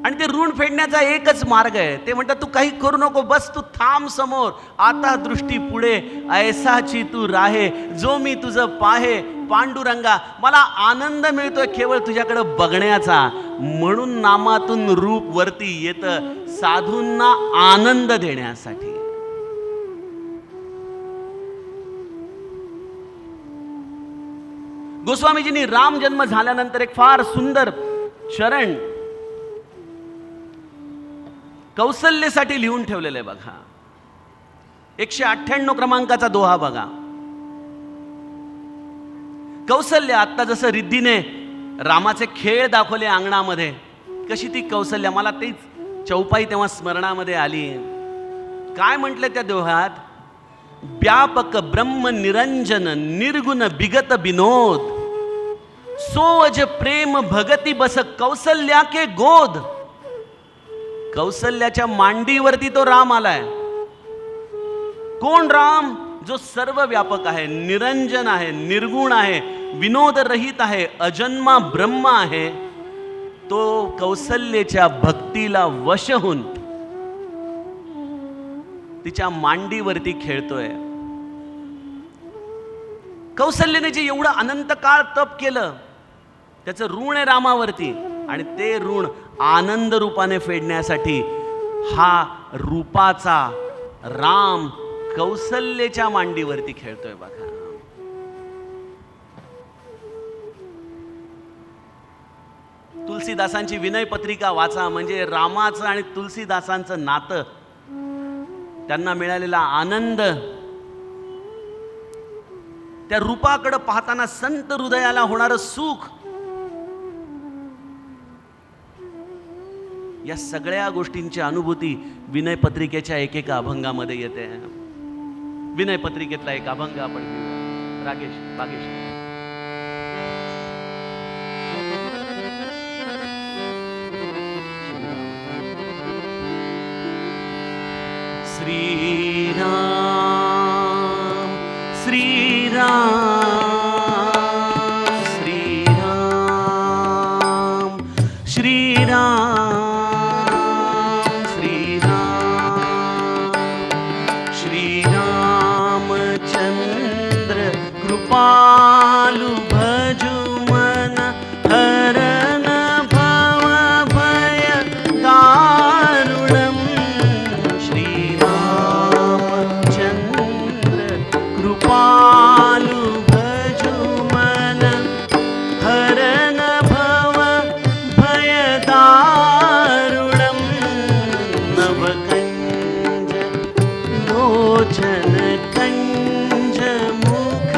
आणि ते ऋण फेडण्याचा एकच मार्ग आहे. ते म्हणतात तू काही करू नको, बस तू थांब समोर, आता दृष्टी पुढे, ऐसाची तू राहे, जो मी तुझं पाहे पांडुरंगा. मला आनंद मिळतोय केवळ तुझ्याकडे बघण्याचा. म्हणून नामातून रूप वरती येतं साधूंना आनंद देण्यासाठी. गोस्वामीजींनी राम जन्म झाल्यानंतर एक फार सुंदर चरण कौसल्यसाठी लिहून ठेवलेलं आहे बघा. 198 क्रमांकाचा दोहा बघा. कौसल्य, आता जसं रिद्धीने रामाचे खेळ दाखवले अंगणामध्ये, कशी ती कौसल्य, मला तीच चौपाई तेव्हा स्मरणामध्ये आली. काय म्हटले त्या दोह्यात? व्यापक ब्रह्म निरंजन निर्गुण बिगत विनोद, सोज प्रेम भगती बस कौसल्या के गोद. कौसल्याच्या मांडीवरती तो राम आलाय. कोण राम? जो सर्व व्यापक आहे, निरंजन आहे, निर्गुण आहे, विनोद रहित आहे, अजन्मा ब्रह्म आहे. तो कौसल्याच्या भक्तीला वश होऊन तिच्या मांडीवरती खेळतोय. कौसल्याने जे एवढं अनंत काळ तप केलं त्याचं ऋण आहे रामावरती. आणि ते ऋण आनंद रूपाने फेडण्यासाठी हा रूपाचा राम कौसल्याच्या मांडीवरती खेळतोय बघा. तुलसीदासांची विनय पत्रिका वाचा, म्हणजे रामाचं आणि तुलसीदासांचं नातं, त्यांना मिळालेला आनंद, त्या रूपाकडे पाहताना संत हृदयाला होणारं सुख, या सगळ्या गोष्टींची अनुभूती विनय पत्रिकेच्या एकेका अभंगामध्ये येते. विनय पत्रिकेतला एक अभंग आपण घेऊया. रागेश बागेश. श्रीराम श्रीराम श्रीराम श्रीराम श्रीरामचंद्र कृपालु भजु मन हरन भव भय दारुणम. श्रीरामचंद्र कृपालु भजु मन हरन भव भय दारुणम. नवकंज लोचन कंज मुख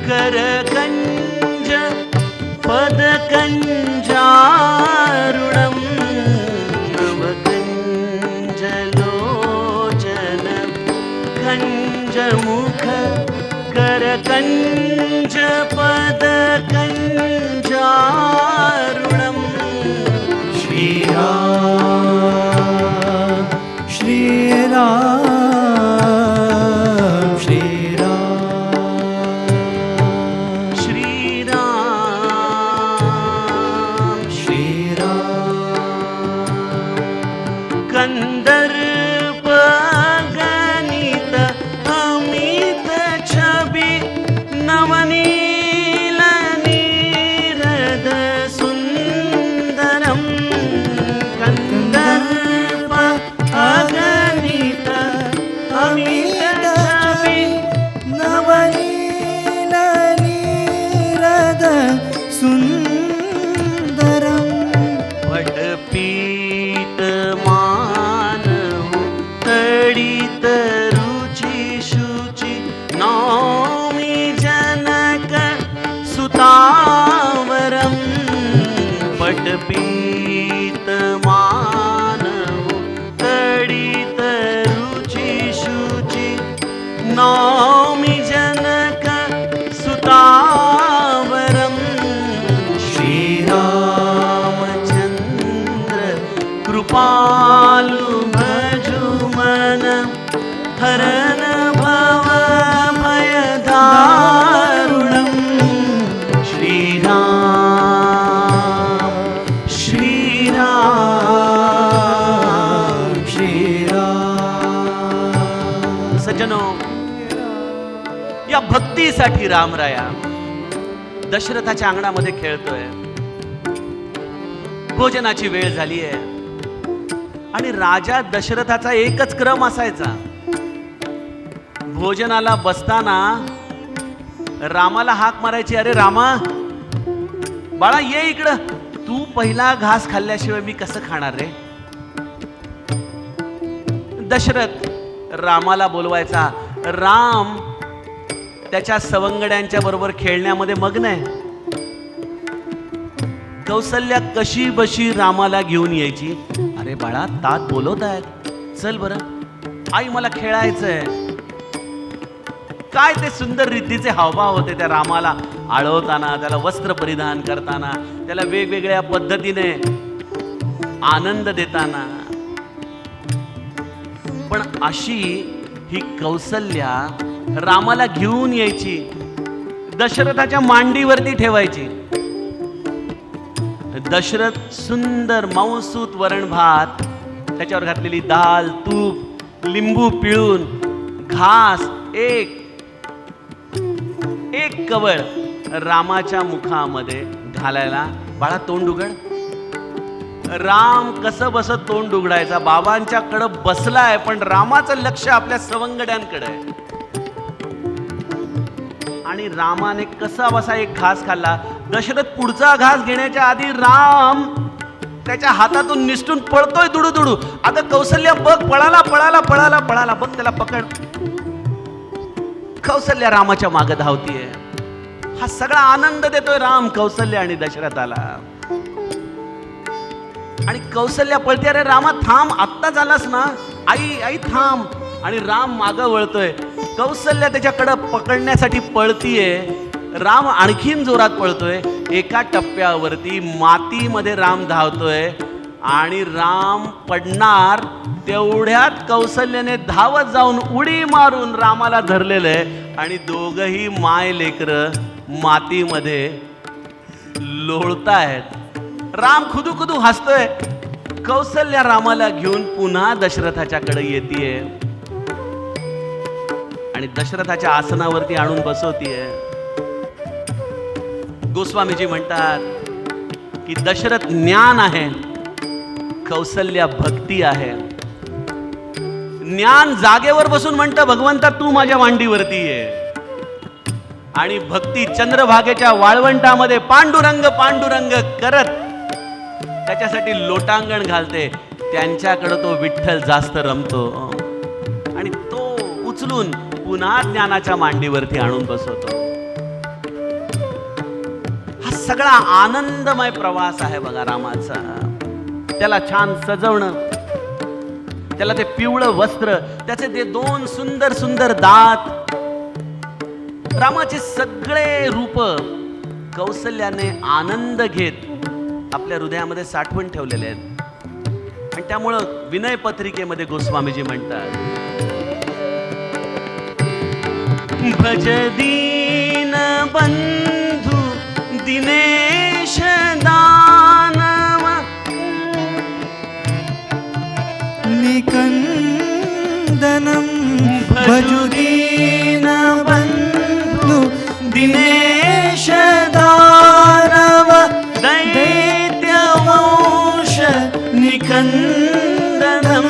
कर कंज पद कंजारुणम. नवकंज लोचन कंज मुख कर कंज पद कंजारुणम. श्रीराम श्रीराम श्रीराम श्रीराम कंदर्प गणित अमित छबि नवनील नीरद सुंदरम कंदर्प अगणित अमित छबि नवनील नीरद सुंदरम वटपीत मानव तडित रुचि शुचि नौमि जनक सुतावरम वटपीत मानव तडित रुचि शुचि नौमि जनक सुतावरम श्रीरामचंद्र कृपालु भजुमन हरन भव भयदारुणं श्रीराम श्रीराम श्रीराम सज्जनो, या भक्तीसाठी रामराया दशरथाच्या अंगणामध्ये खेळतोय. भोजनाची वेळ झाली आहे आणि राजा दशरथाचा एकच क्रम असायचा. भोजनाला बसताना रामाला हाक मारायची, अरे रामा बाळा ये इकडं, तू पहिला घास खाल्ल्याशिवाय मी कसं खाणार रे. दशरथ रामाला बोलवायचा. राम त्याच्या सवंगड्यांच्या बरोबर खेळण्यामध्ये मग्न आहे. कौसल्या कशी बशी रामाला घेऊन यायची. अरे बाळा तात बोलवत आहेत, चल बरं आई मला खेळायचंय. काय ते सुंदर रीतीचे हावभाव होते त्या रामाला आळवताना, त्याला वस्त्र परिधान करताना, त्याला वेगवेगळ्या पद्धतीने आनंद देताना. पण अशी ही कौसल्या रामाला घेऊन यायची, दशरथाच्या मांडीवरती ठेवायची. दशरथ सुंदर मौसूत वरण भात, त्याच्यावर घातलेली दाल, तूप, लिंबू पिळून, घास, एक कवळ रामाच्या मुखामध्ये घालायला. बाळा तोंड उघड. राम कसं बसत तोंड उघडायचा. बाबांच्याकडं बसलाय पण रामाचं लक्ष आपल्या सवंगड्यांकडे आहे. आणि रामाने कसा बसा एक घास खाल्ला. दशरथ पुढचा घास घेण्याच्या आधी राम त्याच्या हातातून निसटून पळतोय दुडू दुडू. अगं कौसल्या बघ, पळाला पळाला पळाला पळाला, बघ त्याला पकड. कौसल्या रामाच्या मागे धावतीये. हा सगळा आनंद देतोय राम कौसल्या आणि दशरथाला. आणि कौसल्या पळते, अरे रामा थांब, आत्ता झालास ना, आई आई थांब. आणि राम मागं वळतोय. कौसल्या त्याच्याकडं पकडण्यासाठी पळतीये. राम आणखीन जोरात पळतोय. एका टप्प्यावरती मातीमध्ये राम धावतोय आणि राम पडणार तेवढ्यात कौसल्याने धावत जाऊन उडी मारून रामाला धरलेलं आहे. आणि दोघही माय लेकरं मातीमध्ये लोळतायत. राम खुदू हसतोय. कौसल्या रामाला घेऊन पुन्हा दशरथाच्याकडे येतीये आणि दशरथाच्या आसनावरती आणून बसवतीये. गोस्वामीजी म्हणतात की दशरथ ज्ञान आहे, कौसल्या भक्ती आहे. ज्ञान जागेवर बसून म्हणतं भगवंता तू माझ्या मांडीवरती ये. आणि भक्ती चंद्रभागेच्या वाळवंटामध्ये पांडुरंग पांडुरंग करत त्याच्यासाठी लोटांगण घालते. त्यांच्याकडे तो विठ्ठल जास्त रमतो आणि तो उचलून पुन्हा ज्ञानाच्या मांडीवरती आणून बसवतो. हा सगळा आनंदमय प्रवास आहे बघा रामाचा. त्याला छान सजवणं, त्याला ते पिवळं वस्त्र, त्याचे ते दोन सुंदर सुंदर दात, रामाचे सगळे रूप कौसल्याने आनंद घेत आपल्या हृदयामध्ये साठवून ठेवलेले आहेत. आणि त्यामुळं विनय पत्रिकेमध्ये गोस्वामीजी म्हणतात, भज दीन बंधू दिनेश दानव निकंदनं भजुदीन बन्धु दिनेश दानव दैत्यवंश निकंदनं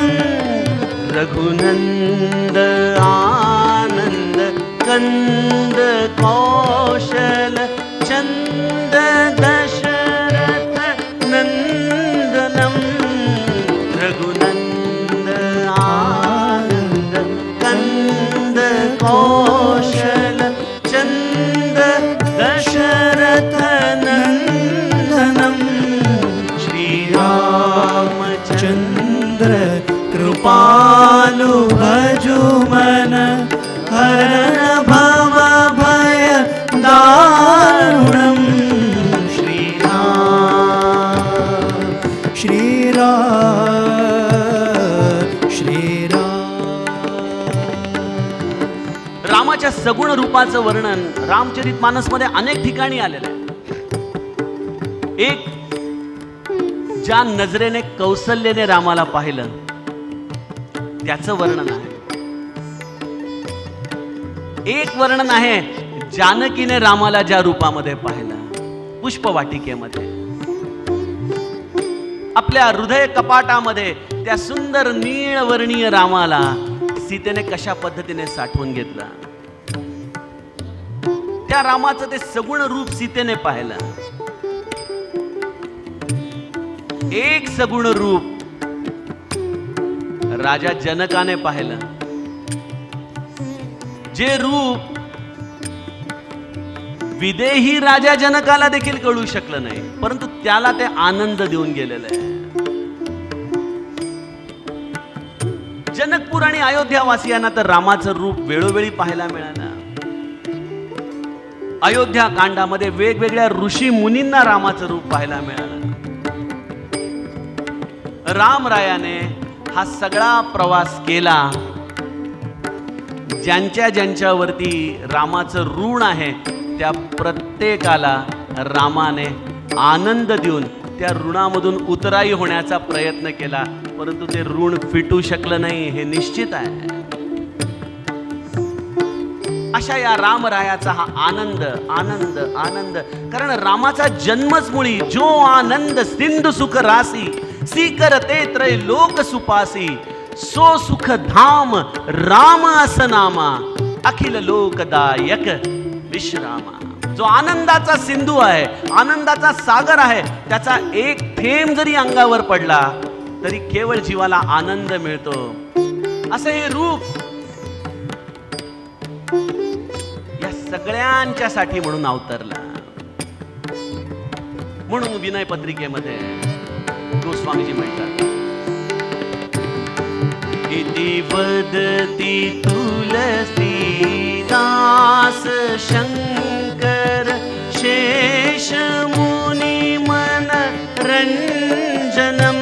रघुनंद आनंद कंद कौशल चंद दशरथ नंदनम रघुनंद आनंद कंद कौशल चंद दशरथ नंदनम श्रीरामचंद्र कृपालु भजु मन हरण भव भय दारुणं श्रीराम रामाच्या सगुण रूपाचं वर्णन रामचरितमानसमध्ये अनेक ठिकाणी आलेलं आहे. एक, ज्या नजरेने कौसल्यने रामाला पाहिलं त्याचं वर्णन आहे. एक वर्णन आहे जानकीने रामाला ज्या रूपामध्ये पाहिलं पुष्पवाटिकेमध्ये, आपल्या हृदय कपाटामध्ये त्या सुंदर नीळवर्णीय रामाला सीतेने कशा पद्धतीने साठवून घेतलं. त्या रामाचं ते सगुण रूप सीतेने पाहिलं. एक सगुण रूप राजा जनकाने पाहिलं, जे रूप विदेही राजा जनकाला देखील कळू शकलं नाही, परंतु त्याला ते आनंद देऊन गेलेलं आहे. जनकपूर आणि अयोध्यावासियांना तर रामाचं रूप वेळोवेळी पाहायला मिळालं. अयोध्या कांडामध्ये वेगवेगळ्या ऋषी मुनींना रामाचं रूप पाहायला मिळालं. रामरायाने हा सगळा प्रवास केला. ज्यांच्यावरती रामाचं ऋण आहे त्या प्रत्येकाला रामाने आनंद देऊन त्या ऋणामधून उतराई होण्याचा प्रयत्न केला, परंतु ते ऋण फिटू शकलं नाही हे निश्चित आहे. अशा या रामरायाचा हा आनंद आनंद आनंद, कारण रामाचा जन्मच मुळी जो आनंद सिंधु सुख रासी सीकर ते त्रय लोक सुपासी सो सुख धाम राम असनामा अखिल लोकदायक विश्रामा. जो आनंदाचा सिंधू आहे, आनंदाचा सागर आहे, त्याचा एक थेंब जरी अंगावर पडला तरी केवळ जीवाला आनंद मिळतो. असं हे रूप या सगळ्यांच्यासाठी म्हणून अवतरला. म्हणून विनय पत्रिकेमध्ये गोस्वामीजी म्हणतात, इति वदति तुलसीदास शंकर शेष मुनि मन रंजनम.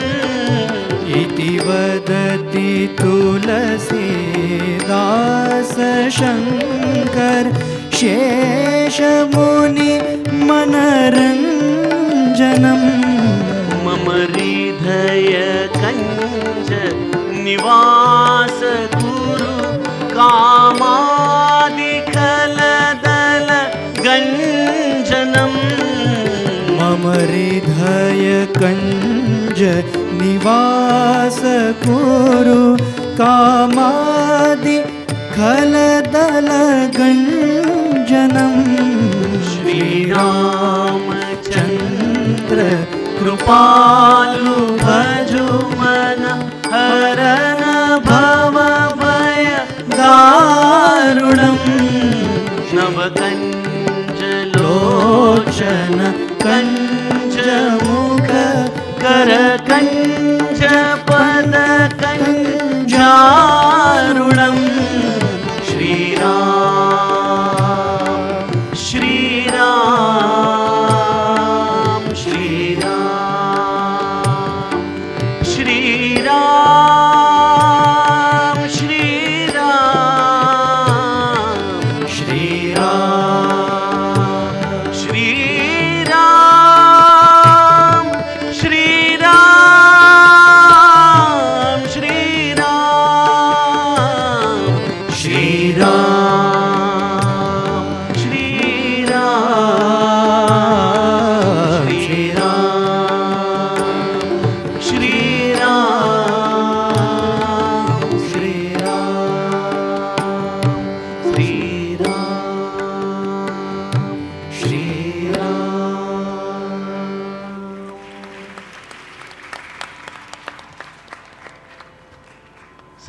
इति वदति तुलसीदास शंकर शेष मुनि मनरंजनम. मम हृदय कंज निवास गुरु कामादिखलदल गंजनम. मम हृदय कंज निवास कुरु कामादि खलदल गंजनम. श्रीरामचंद्र कृपालु भजु मन हरण भव भय दारुणं. नवकंज लोचन कंज मुख कर कंज पद कंजारुणं. श्रीराम श्रीराम श्रीराम श्रीराम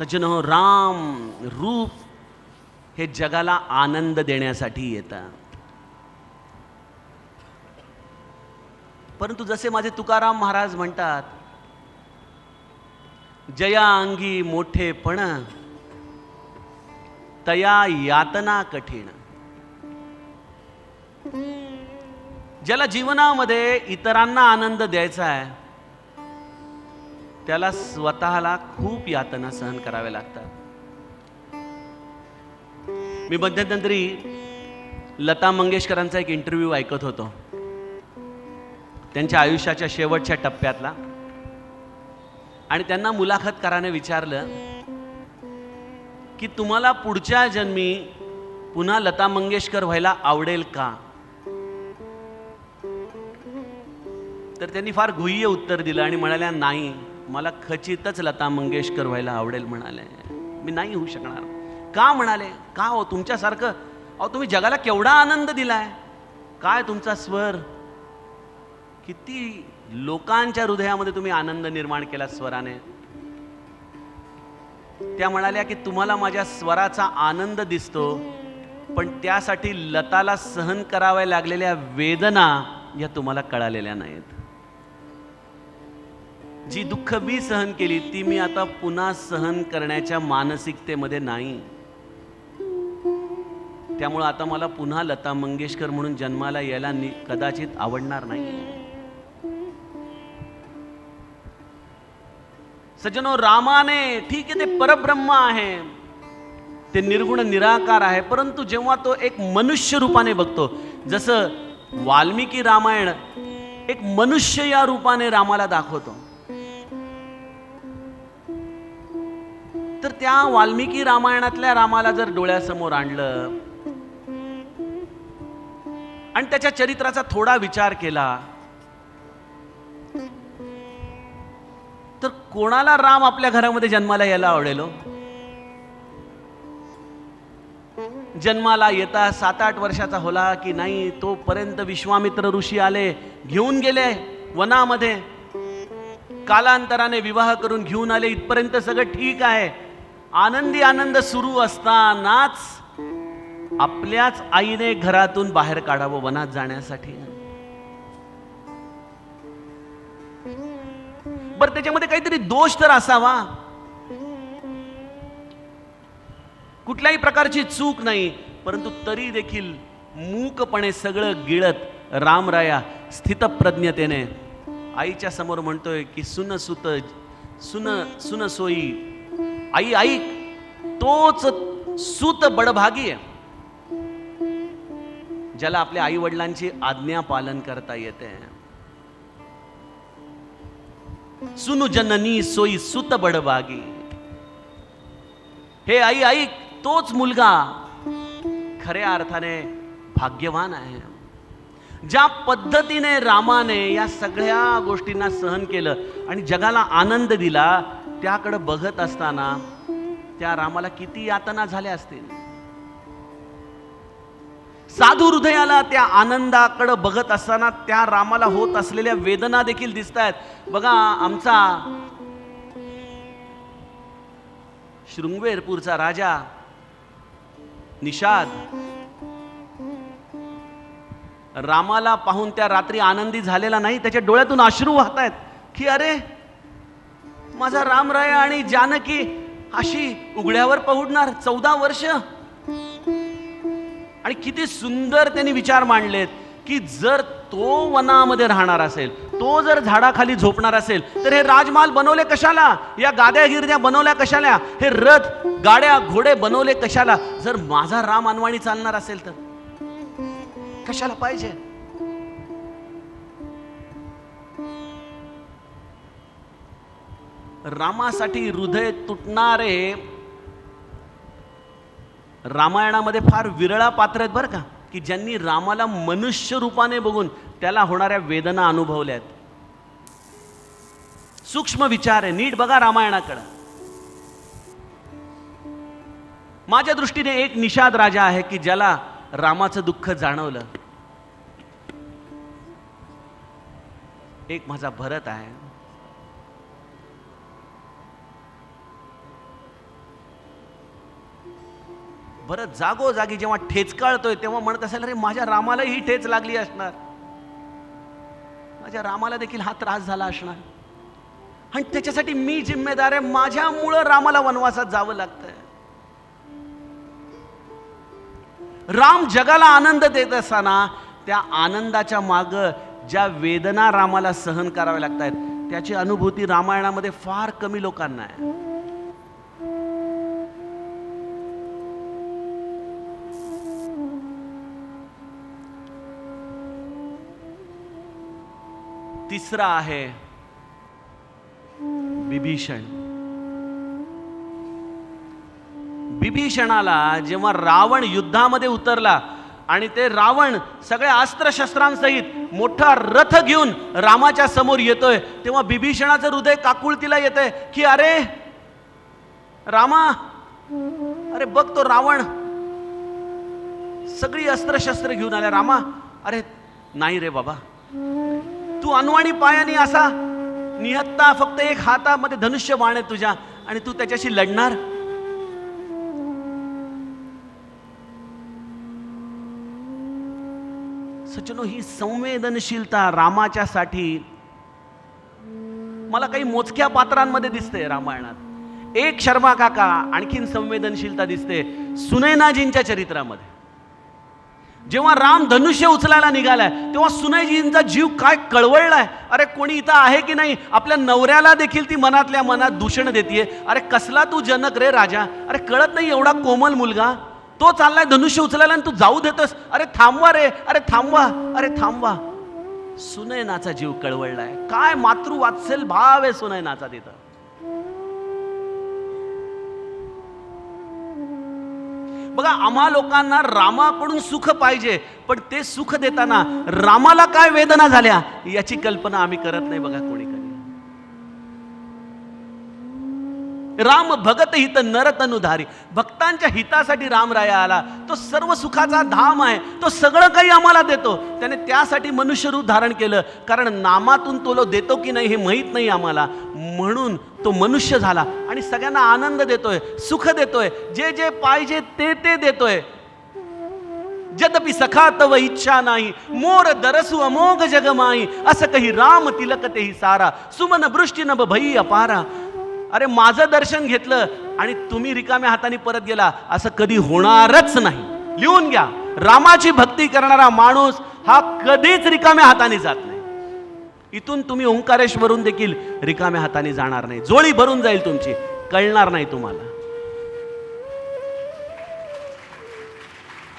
सज्जनो, राम रूप हे जगाला आनंद देण्यासाठी येतं. परंतु जसे माझे तुकाराम महाराज म्हणतात, जया अंगी मोठेपण तया यातना कठीण. ज्याला जीवनामध्ये इतरांना आनंद द्यायचा आहे त्याला स्वतःला खूप यातना सहन कराव्या लागतात. मी मध्यंतरी लता मंगेशकरांचा एक इंटरव्ह्यू ऐकत होतो, त्यांच्या आयुष्याच्या शेवटच्या टप्प्यातला. आणि त्यांना मुलाखतकाराने विचारलं की तुम्हाला पुढच्या जन्मी पुन्हा लता मंगेशकर व्हायला आवडेल का? तर त्यांनी फार गुह्य उत्तर दिलं आणि म्हणाल्या, नाही, मला खचितच लता मंगेशकर व्हायला आवडेल म्हणाले. मी नाही होऊ शकणार. का म्हणाले? का हो, तुमच्यासारखं, अहो तुम्ही जगाला केवढा आनंद दिलाय, काय तुमचा स्वर, किती लोकांच्या हृदयामध्ये तुम्ही आनंद निर्माण केला स्वराने. त्या म्हणाल्या की तुम्हाला माझ्या स्वराचा आनंद दिसतो, पण त्यासाठी लताला सहन कराव्या लागलेल्या वेदना या तुम्हाला कळालेल्या नाहीत. जी दुःख मी सहन केली ती मी आता पुन्हा सहन करण्याच्या मानसिकतेमध्ये नाही. त्यामुळे आता मला पुन्हा लता मंगेशकर म्हणून जन्माला यायला कदाचित आवडणार नाही. सज्जनो, रामाने, ठीक आहे, ते परब्रह्म आहे, ते निर्गुण निराकार आहे, परंतु जेव्हा तो एक मनुष्य रूपाने बघतो, जसं वाल्मिकी रामायण एक मनुष्य या रूपाने रामाला दाखवतो, तर त्या वाल्मिकी रामायणातल्या रामाला जर डोळ्यासमोर आणलं आणि त्याच्या चरित्राचा थोडा विचार केला, तर कोणाला राम आपल्या घरामध्ये जन्माला यायला आवडेल? जन्माला येता 7-8 वर्षाचा होला की नाही, तोपर्यंत विश्वामित्र ऋषी आले, घेऊन गेले वनामध्ये, कालांतराने विवाह करून घेऊन आले, इथपर्यंत सगळं ठीक आहे. आनंदी आनंद सुरू असतानाच आपल्याच आईने घरातून बाहेर काढावं वनात जाण्यासाठी. बरं, त्याच्यामध्ये काहीतरी दोष तर असावा, कुठल्याही प्रकारची चूक नाही, परंतु तरी देखील मूकपणे सगळं गिळत रामराया स्थितप्रज्ञतेने आईच्या समोर म्हणतोय की सुन सुत सुन सुन सोयी, आई ऐक, तोच सूत बडभागी आहे ज्याला आपल्या आई वडिलांची आज्ञा पालन करता येते. सुनु जननी सोयी सुत बडभागी. हे आई ऐक, तोच मुलगा खऱ्या अर्थाने भाग्यवान आहे. ज्या पद्धतीने रामाने या सगळ्या गोष्टींना सहन केलं आणि जगाला आनंद दिला, त्याकडे बघत असताना त्या रामाला किती यातना झाल्या असतील. साधू हृदयाला त्या आनंदाकडे बघत असताना त्या रामाला होत असलेल्या वेदना देखील दिसत आहेत. बघा, आमचा शृंगवेरपूरचा राजा निषाद रामाला पाहून त्या रात्री आनंदी झालेला नाही. त्याच्या डोळ्यातून अश्रू वाहत आहेत की अरे, माझा रामराया आणि जानकी अशी उघड्यावर पहुडणार 14 वर्ष. आणि किती सुंदर त्यांनी विचार मांडलेत की जर तो वनामध्ये राहणार असेल, तो जर झाडाखाली झोपणार असेल, तर हे राजमहाल बनवले कशाला, या गाद्या गिरद्या बनवल्या कशाला, हे रथ गाड्या घोडे बनवले कशाला, जर माझा राम अनवाणी चालणार असेल तर कशाला पाहिजे. रामासाठी हृदय तुटणारे रामायणामध्ये फार विरळा पात्र आहेत बरं का, की ज्यांनी रामाला मनुष्य रूपाने बघून त्याला होणाऱ्या वेदना अनुभवल्यात. सूक्ष्म विचार आहे, नीट बघा रामायणाकडे. माझ्या दृष्टीने एक निषाद राजा आहे की ज्याला रामाचं दुःख जाणवलं. एक माझा भरत आहे. बरं जागोजागी जेव्हा ठेचकाळतोय तेव्हा म्हणत असेल अरे माझ्या रामाला ही ठेच लागली असणार, माझ्या रामाला देखील हा त्रास झाला असणार आणि त्याच्यासाठी मी जिम्मेदार आहे, माझ्यामुळं रामाला वनवासात जावं लागतंय. राम जगाला आनंद देत असताना त्या आनंदाच्या माग ज्या वेदना रामाला सहन कराव्या लागतात त्याची अनुभूती रामायणामध्ये फार कमी लोकांना आहे. तिसरा आहे विभीषण. विभीषणाला जेव्हा रावण युद्धामध्ये उतरला आणि ते रावण सगळ्या अस्त्रशस्त्रांसहित मोठा रथ घेऊन रामाच्या समोर येतोय तेव्हा विभीषणाचं हृदय काकुळतीला येतंय की अरे रामा, अरे बघ तो रावण सगळी अस्त्रशस्त्र घेऊन आल्या. रामा, अरे नाही रे बाबा, तू अनवाणी पायाने असा निहत्ता, फक्त एक हातामध्ये धनुष्य बाण आहे तुझ्या आणि तू त्याच्याशी लढणार. सज्जनो, ही संवेदनशीलता रामाच्यासाठी मला काही मोजक्या पात्रांमध्ये दिसते रामायणात. एक शर्मा काका आणखीन संवेदनशीलता दिसते सुनैनाजींच्या चरित्रामध्ये. जेव्हा राम धनुष्य उचलायला निघालाय तेव्हा सुनैजींचा जीव काय कळवळलाय. अरे कोणी इथं आहे की नाही, आपल्या नवऱ्याला देखील ती मनातल्या मनात दूषण देतीये. अरे कसला तू जनक रे राजा, अरे कळत नाही एवढा कोमल मुलगा, तो चाललाय धनुष्य उचलायला आणि तू जाऊ देतोस. अरे थांबवा रे, अरे थांबवा, अरे थांबवा. सुनैनाचा जीव कळवळलाय. काय मातृवात्सल भाव आहे सुनैनाचा तिथं. बघा, आम्हा लोकांना रामाकडून सुख पाहिजे, पण ते सुख देताना रामाला काय वेदना झाल्या याची कल्पना आम्ही करत नाही बघा कोणी कधी. राम भगत हित नरतनुधारी, भक्तांच्या हितासाठी रामराया आला. तो सर्व सुखाचा धाम आहे, तो सगळं काही आम्हाला देतो. त्याने त्यासाठी मनुष्य रूप धारण केलं, कारण नामातून तो देतो की नाही हे माहीत नाही आम्हाला, म्हणून तो मनुष्य झाला आणि सगळ्यांना आनंद देतोय, सुख देतोय, जे जे पाहिजे ते ते देतोय. जदपि सखा तव इच्छा नाही, मोर दरसु अमोघ जगमाई, असं काही राम तिलक तेही सारा, सुमन वृष्टी नभ भई अपारा. अरे माझं दर्शन घेतलं आणि तुम्ही रिकाम्या हाताने परत गेला असं कधी होणारच नाही. लिहून घ्या, रामाची भक्ती करणारा माणूस हा कधीच रिकाम्या हाताने जात नाही. इथून तुम्ही ओंकारेश्वरून देखील रिकाम्या हाताने जाणार नाही. जोळी भरून जाईल तुमची, कळणार नाही तुम्हाला.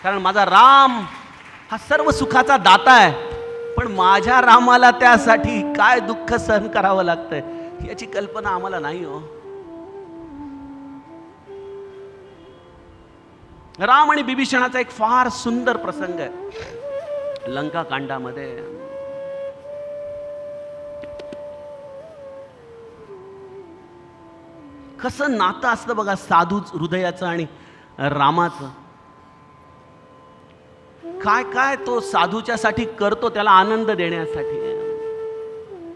कारण माझा राम हा सर्व सुखाचा दाता आहे, पण माझ्या रामाला त्यासाठी काय दुःख सहन करावं लागतंय याची कल्पना आम्हाला नाही हो. राम आणि विभीषणाचा एक फार सुंदर प्रसंग आहे लंका कांडामध्ये. कसं नातं असतं बघा साधूच हृदयाचं आणि रामाचं. काय काय तो साधूच्या साठी करतो, त्याला आनंद देण्यासाठी.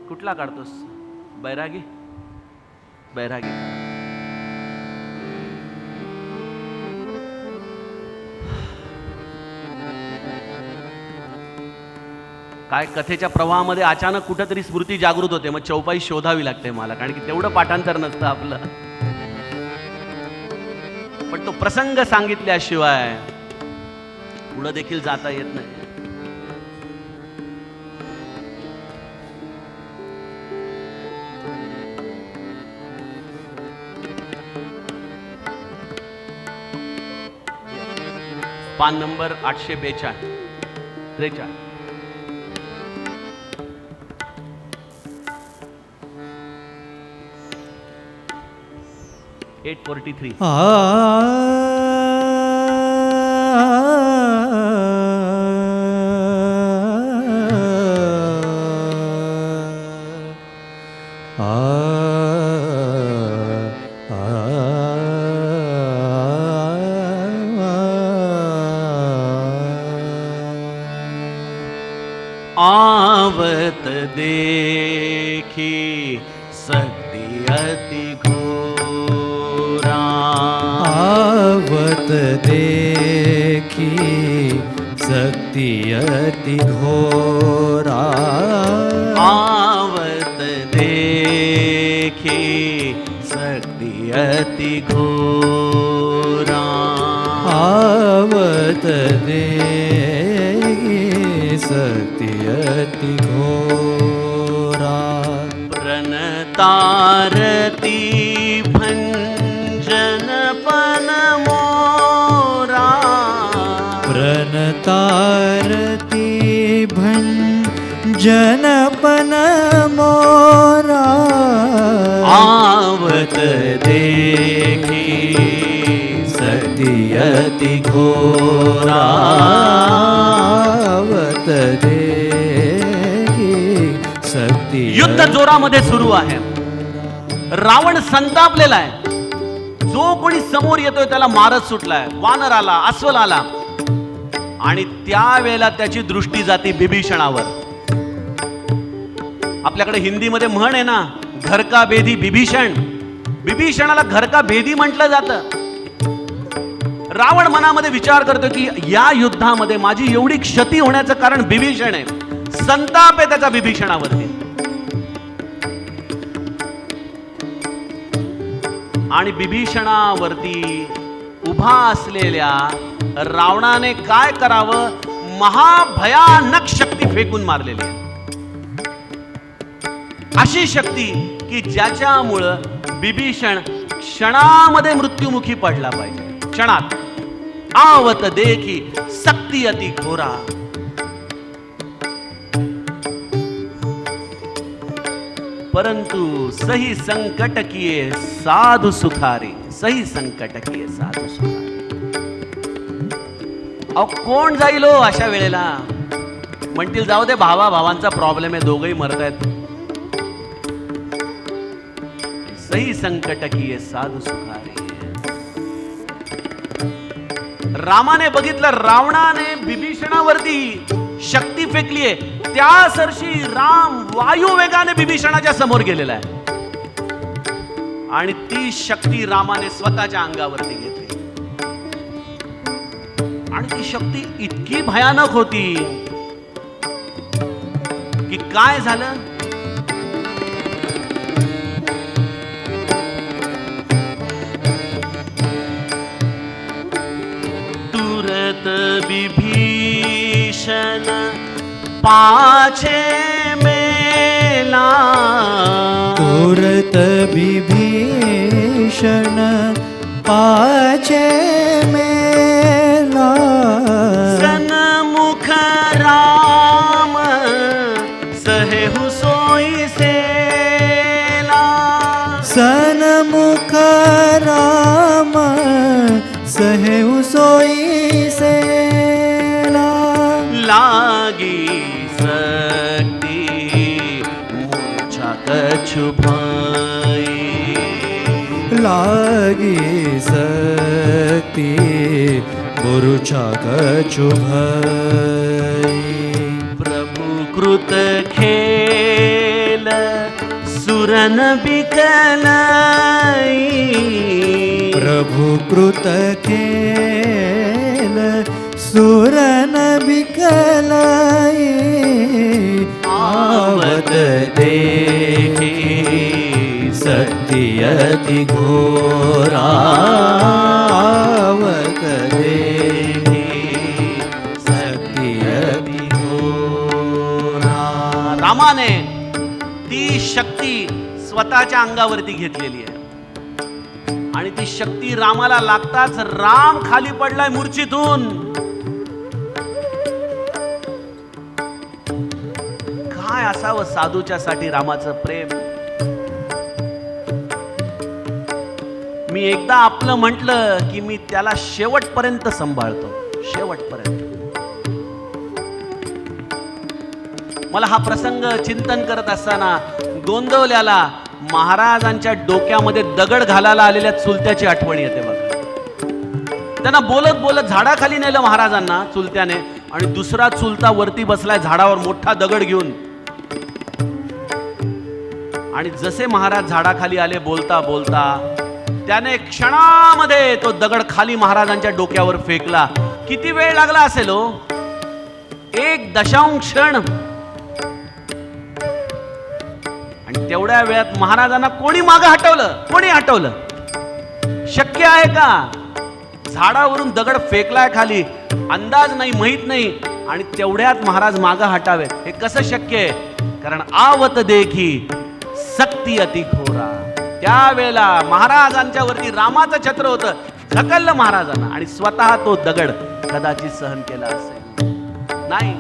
कुठला काढतोस? बैरागी, बैरागी. काय कथेच्या प्रवाहामध्ये अचानक कुठंतरी स्मृती जागृत होते, मग चौपाई शोधावी लागते मला, कारण की तेवढं पाठांतर नसतं आपलं. पण तो प्रसंग सांगितल्याशिवाय पुढं देखील जाता येत नाही. पान नंबर 843. 843. आवत देखी सत्य अति घोरा, आवत आवत देखी शक्ति अति घोरा आवत देखी शक्ति अति घोरा आवत देखी शक्ति अति घोरा प्रणतारती भंजन पन मोरा प्रणतारती भंजन पन मोरा आवत देखी शक्ति अति घोरा आवत देखी शक्ति युद्ध जोरामध्ये सुरू आहे. रावण संतापलेला आहे. जो कोणी समोर येतोय त्याला मारत सुटलाय. वानर आला, अस्वल आला आणि त्यावेळेला त्याची दृष्टी जाती बिभीषणावर. आपल्याकडे हिंदीमध्ये म्हण आहे ना, घर का भेदी बिभीषण. बिभीषणाला घर का भेदी म्हटलं जातं. रावण मनामध्ये विचार करतो की या युद्धामध्ये माझी एवढी क्षती होण्याचं कारण बिभीषण आहे. संताप आहे त्याचा बिभीषणावरती. आणि बिभीषणावरती उभा असलेल्या रावणाने काय करावं, महाभयानक शक्ती फेकून मारलेली आहे. अशी शक्ती की ज्याच्यामुळं बिभीषण क्षणामध्ये मृत्युमुखी पडला पाहिजे. क्षणात. आवत देखी शक्ती अति घोरा. परंतु सही संकट किए साधु सुखारे. सही संकट किए साधु सुखारे. अहो कोण जाईल हो अशा वेळेला. म्हणतील जाऊ दे, भावा भावांचा प्रॉब्लेम आहे, दोघही मरत आहेत. सही संकट किए साधु सुखारे. रामाने बघितलं रावणाने बिभीषणावरती शक्ती फेकलीये. त्या सरशी राम वायू वेगाने बिभीषणाच्या समोर गेलेला आहे आणि ती शक्ती रामाने स्वतःच्या अंगावरती घेतली. आणि ती शक्ती इतकी भयानक होती की काय झालं. तुरत विभीषण पाछे मेला. तुरत विभीषण पाछे मेला. सन्मुख राम सहेहु सोई सेला. सन्मुख राम सहेहु सोई सेला. लागी शक्ति मूर्छा कछु भई. लागी शक्ति मूर्छा कछु भई. प्रभु कृत खेल सुरन बिकलाई. प्रभु कृत खेल सुरन बिकलाई. आवत देखी शक्ति अति घोरा. आवत देखी शक्ति अति घोरा. रामाने ती शक्ती स्वतःच्या अंगावरती घेतलेली आहे आणि ती शक्ती रामाला लागताच राम खाली पडलाय मूर्छितून. काय असावं साधूच्या साठी रामाचं प्रेम. मी एकदा आपलं म्हटलं की मी त्याला शेवटपर्यंत सांभाळतो. शेवटपर्यंत. मला हा प्रसंग चिंतन करत असताना गोंदवल्याला महाराजांच्या डोक्यामध्ये दगड घालायला आलेल्या चुलत्याची आठवण येते बघा. त्यांना बोलत बोलत झाडाखाली नेलं महाराजांना चुलत्याने आणि दुसरा चुलता वरती बसलाय झाडावर मोठा दगड घेऊन. आणि जसे महाराज झाडाखाली आले बोलता बोलता त्याने क्षणामध्ये तो दगड खाली महाराजांच्या डोक्यावर फेकला. किती वेळ लागला असेल हो? 1 क्षण. आणि तेवढ्या वेळात महाराजांना कोणी मागं हटवलं? कोणी हटवलं? शक्य आहे का? झाडावरून दगड फेकलाय खाली, अंदाज नाही, माहित नाही, आणि तेवढ्यात महाराज मागं हटावे, हे कसं शक्य आहे? कारण आवत देखी सक्ती अति खोरा. त्यावेळेला महाराजांच्या वरती रामाचं छत्र होतं, ढकललं महाराजांना, आणि स्वतः तो दगड कदाचित सहन केला असेल. नाही,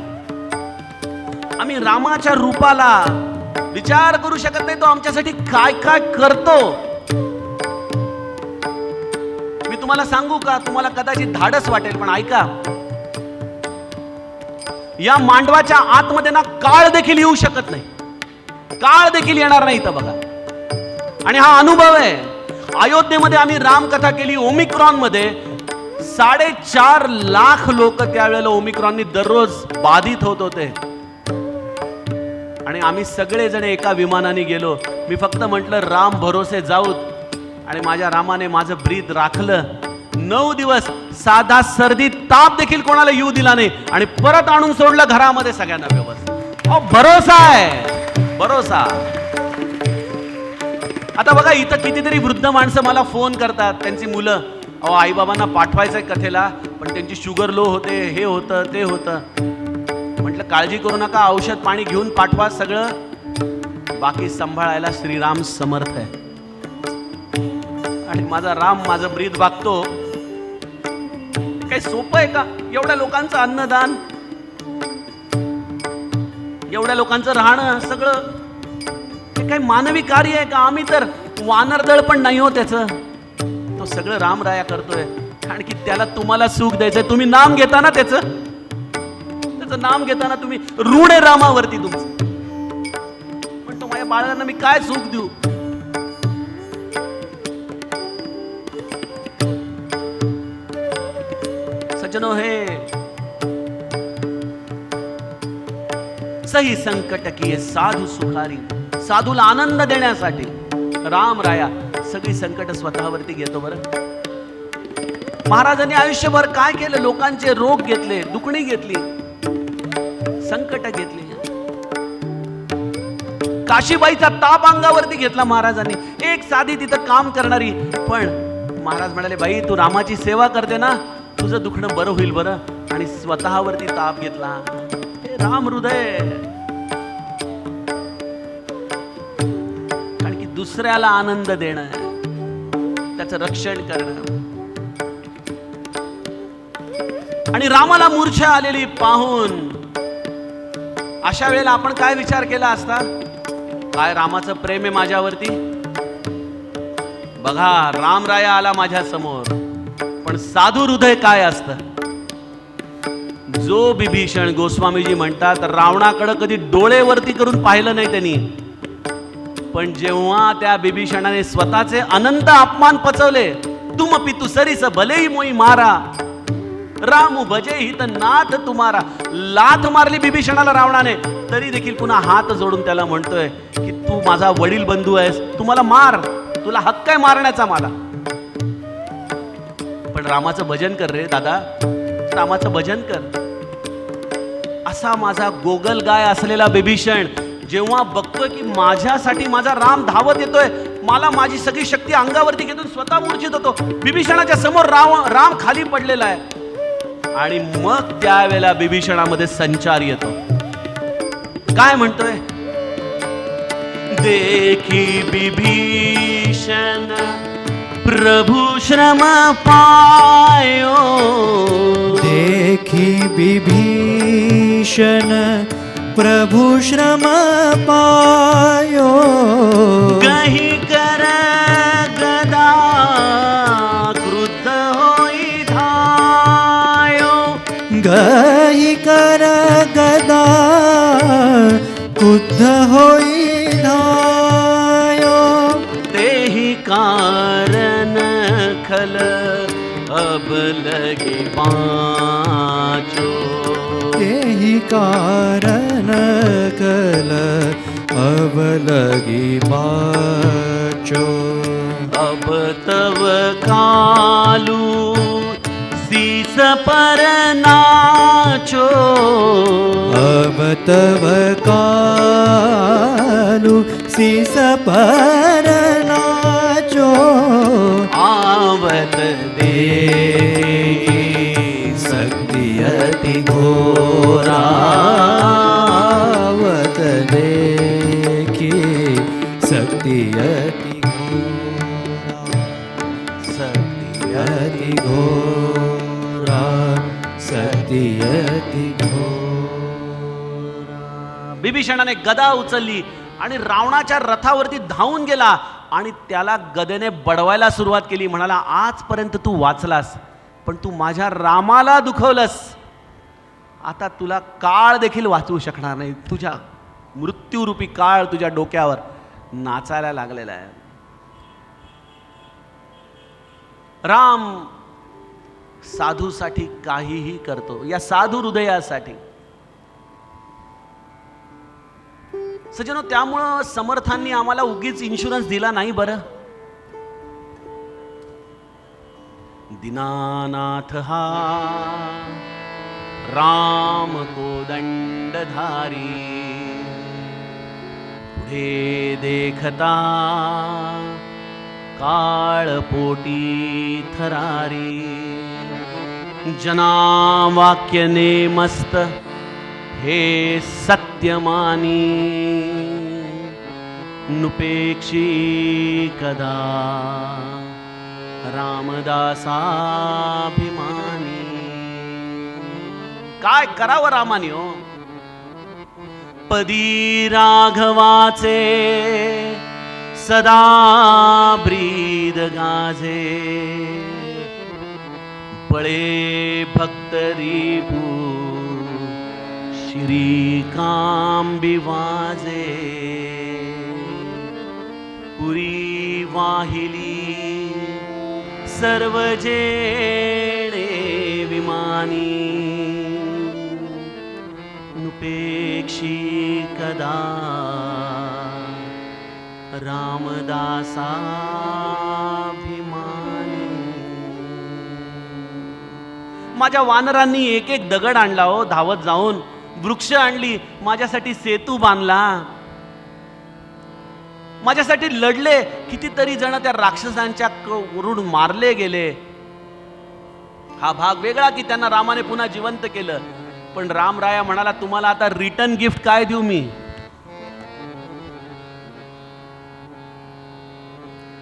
आम्ही रामाच्या रूपाला विचार करू शकत नाही, तो आमच्यासाठी काय काय करतो. मी तुम्हाला सांगू का? तुम्हाला कदाचित धाडस वाटेल, पण ऐका, या मांडवाच्या आतमध्ये ना काळ देखील येऊ शकत नाही, काळ देखील येणार नाही इथं बघा. आणि हा अनुभव आहे. अयोध्येमध्ये आम्ही रामकथा केली ओमिक्रॉन मध्ये. 4.5 लाख लोक त्यावेळेला ओमिक्रॉननी दररोज बाधित होत होते, आणि आम्ही सगळेजण एका विमानाने गेलो. मी फक्त म्हटलं राम भरोसे जाऊत, आणि माझ्या रामाने माझं ब्रीद राखलं. 9 दिवस साधा सर्दी ताप देखील कोणाला येऊ दिला नाही, आणि परत आणून सोडलं घरामध्ये सगळ्यांना व्यवस्थित. भरोसा आहे, भरोसा. आता बघा, इथं कितीतरी वृद्ध माणसं मला फोन करतात, त्यांची मुलं, अहो आईबाबांना पाठवायचंय कथेला, पण त्यांची शुगर लो होते, हे होतं ते होतं. म्हटलं काळजी करू नका, औषध पाणी घेऊन पाठवा, सगळं बाकी सांभाळायला श्रीराम समर्थ आहे. आणि माझा राम माझं ब्रीद वागतो. काही सोपं आहे का? एवढ्या लोकांचं अन्नदान, एवढ्या लोकांचं राहणं, सगळं हे काही मानवी कार्य आहे का? आम्ही तर वानरदळ पण नाही हो त्याचं. तो सगळं रामराया करतोय, कारण की त्याला तुम्हाला सुख द्यायचंय. तुम्ही नाम घेता ना त्याचं नाम घेताना तुम्ही ऋण आहे रामावरती तुमचं. पण तो माझ्या बाळांना मी काय सुख देऊ? सज्जनो, हे सही संकट की साधू सुखारी. साधूला आनंद देण्यासाठी राम राया सगळी संकट स्वतःवरती घेतो. बरं, महाराजांनी आयुष्यभर काय केलं? लोकांचे रोग घेतले, दुखणी घेतली, संकट घेतली. काशीबाईचा ताप अंगावरती घेतला महाराजांनी, एक साधी तिथं काम करणारी. पण महाराज म्हणाले, बाई तू रामाची सेवा करते ना, तुझं दुखणं बरं होईल बरं. आणि स्वतःवरती ताप घेतला. हे राम हृदय. कारण की दुसऱ्याला आनंद देणं, त्याचं रक्षण करणं. आणि रामाला मूर्छा आलेली पाहून अशा वेळेला आपण काय विचार केला असता? काय रामाचं प्रेम आहे माझ्यावरती. बघा, रामराया आला माझ्या समोर. पण साधू हृदय काय असतं? जो बिभीषण, गोस्वामीजी म्हणतात, रावणाकडे कधी डोळेवरती करून पाहिलं नाही त्यांनी. पण जेव्हा त्या बिभीषणाने स्वतःचे अनंत अपमान पचवले, तुम पितु सरिस भलेही मोई मारा, राम भजे हित नाथ तुम्हारा. लाथ मारली बिभीषणाला रावणाने, तरी देखील पुन्हा हात जोडून त्याला म्हणतोय की तू माझा वडील बंधू आहेस, तू मला मार, तुला हक्क आहे मारण्याचा मला. पण रामाचं भजन कर रे दादा, रामाचं भजन कर. असा माझा गोगलगाय असलेला बिभीषण जेव्हा बघतोय की माझ्यासाठी माझा राम धावत येतोय, मला माझी सगळी शक्ती अंगावरती घेऊन स्वतः मूर्छित होतो. बिभीषणाच्या समोर राम खाली पडलेला आहे. आणि मग त्यावेळेला बिभीषणामध्ये संचार येतो. काय म्हणतोय? देखी बिभीषण प्रभु श्रम पायो, देखी बिभीषण प्रभु श्रम पायो, गही कर गदा क्रुद्ध होई धायो, गही कर गदा क्रुद्ध होई धायो, तेहि कारण खल अब लगी पाचो, तेहि कारण कल अब लगी पाचो, अब तव कालू सीस पर नाचो, अब तव कालू सीस पर नाचो, आवत दे शक्ति अति घोरा, आवत देखी शक्ति अति घोरा, सत्य अति घोरा, शक्ति अति घोरा. बिभीषणाने गदा उचलली आणि रावणाच्या रथावरती धावून गेला आणि त्याला गदेने बडवायला सुरुवात केली. म्हणाला, आजपर्यंत तू वाचलास, पण तू माझ्या रामाला दुखवलंस. आता तुला काळ देखील वाचवू शकणार नाही. तुझ्या मृत्यूरूपी काळ तुझ्या डोक्यावर नाचायला लागलेला आहे. राम साधूसाठी काहीही करतो, या साधू हृदयासाठी. सज्जनो, त्यामुळं समर्थांनी आम्हाला उगीच इन्शुरन्स दिला नाही बरं. दीनानाथ हा राम कोदंडधारी, पुढे देखता काळपोटी थरारी, जना वाक्य नेमस्त हे सत्यमानी, नुपेक्षी कदा रामदासाभिमानी. काय करावं रामाने हो. पदी राघवाचे सदा ब्रीद गाजे, पळे भक्त रिपू श्री कांबी वाजे, पुरी वाहिली सर्व जेणे विमानी, नुपेक्षी कदा रामदासाभिमानी. माझ्या वानरांनी एक एक दगड आणला हो, धावत जाऊन वृक्ष आणली, माझ्यासाठी सेतू बांधला, माझ्यासाठी लढले. कितीतरी जण त्या राक्षसांच्या वरून मारले गेले. हा भाग वेगळा की त्यांना रामाने पुन्हा जिवंत केलं. पण रामराया म्हणाला, तुम्हाला आता रिटर्न गिफ्ट काय देऊ मी.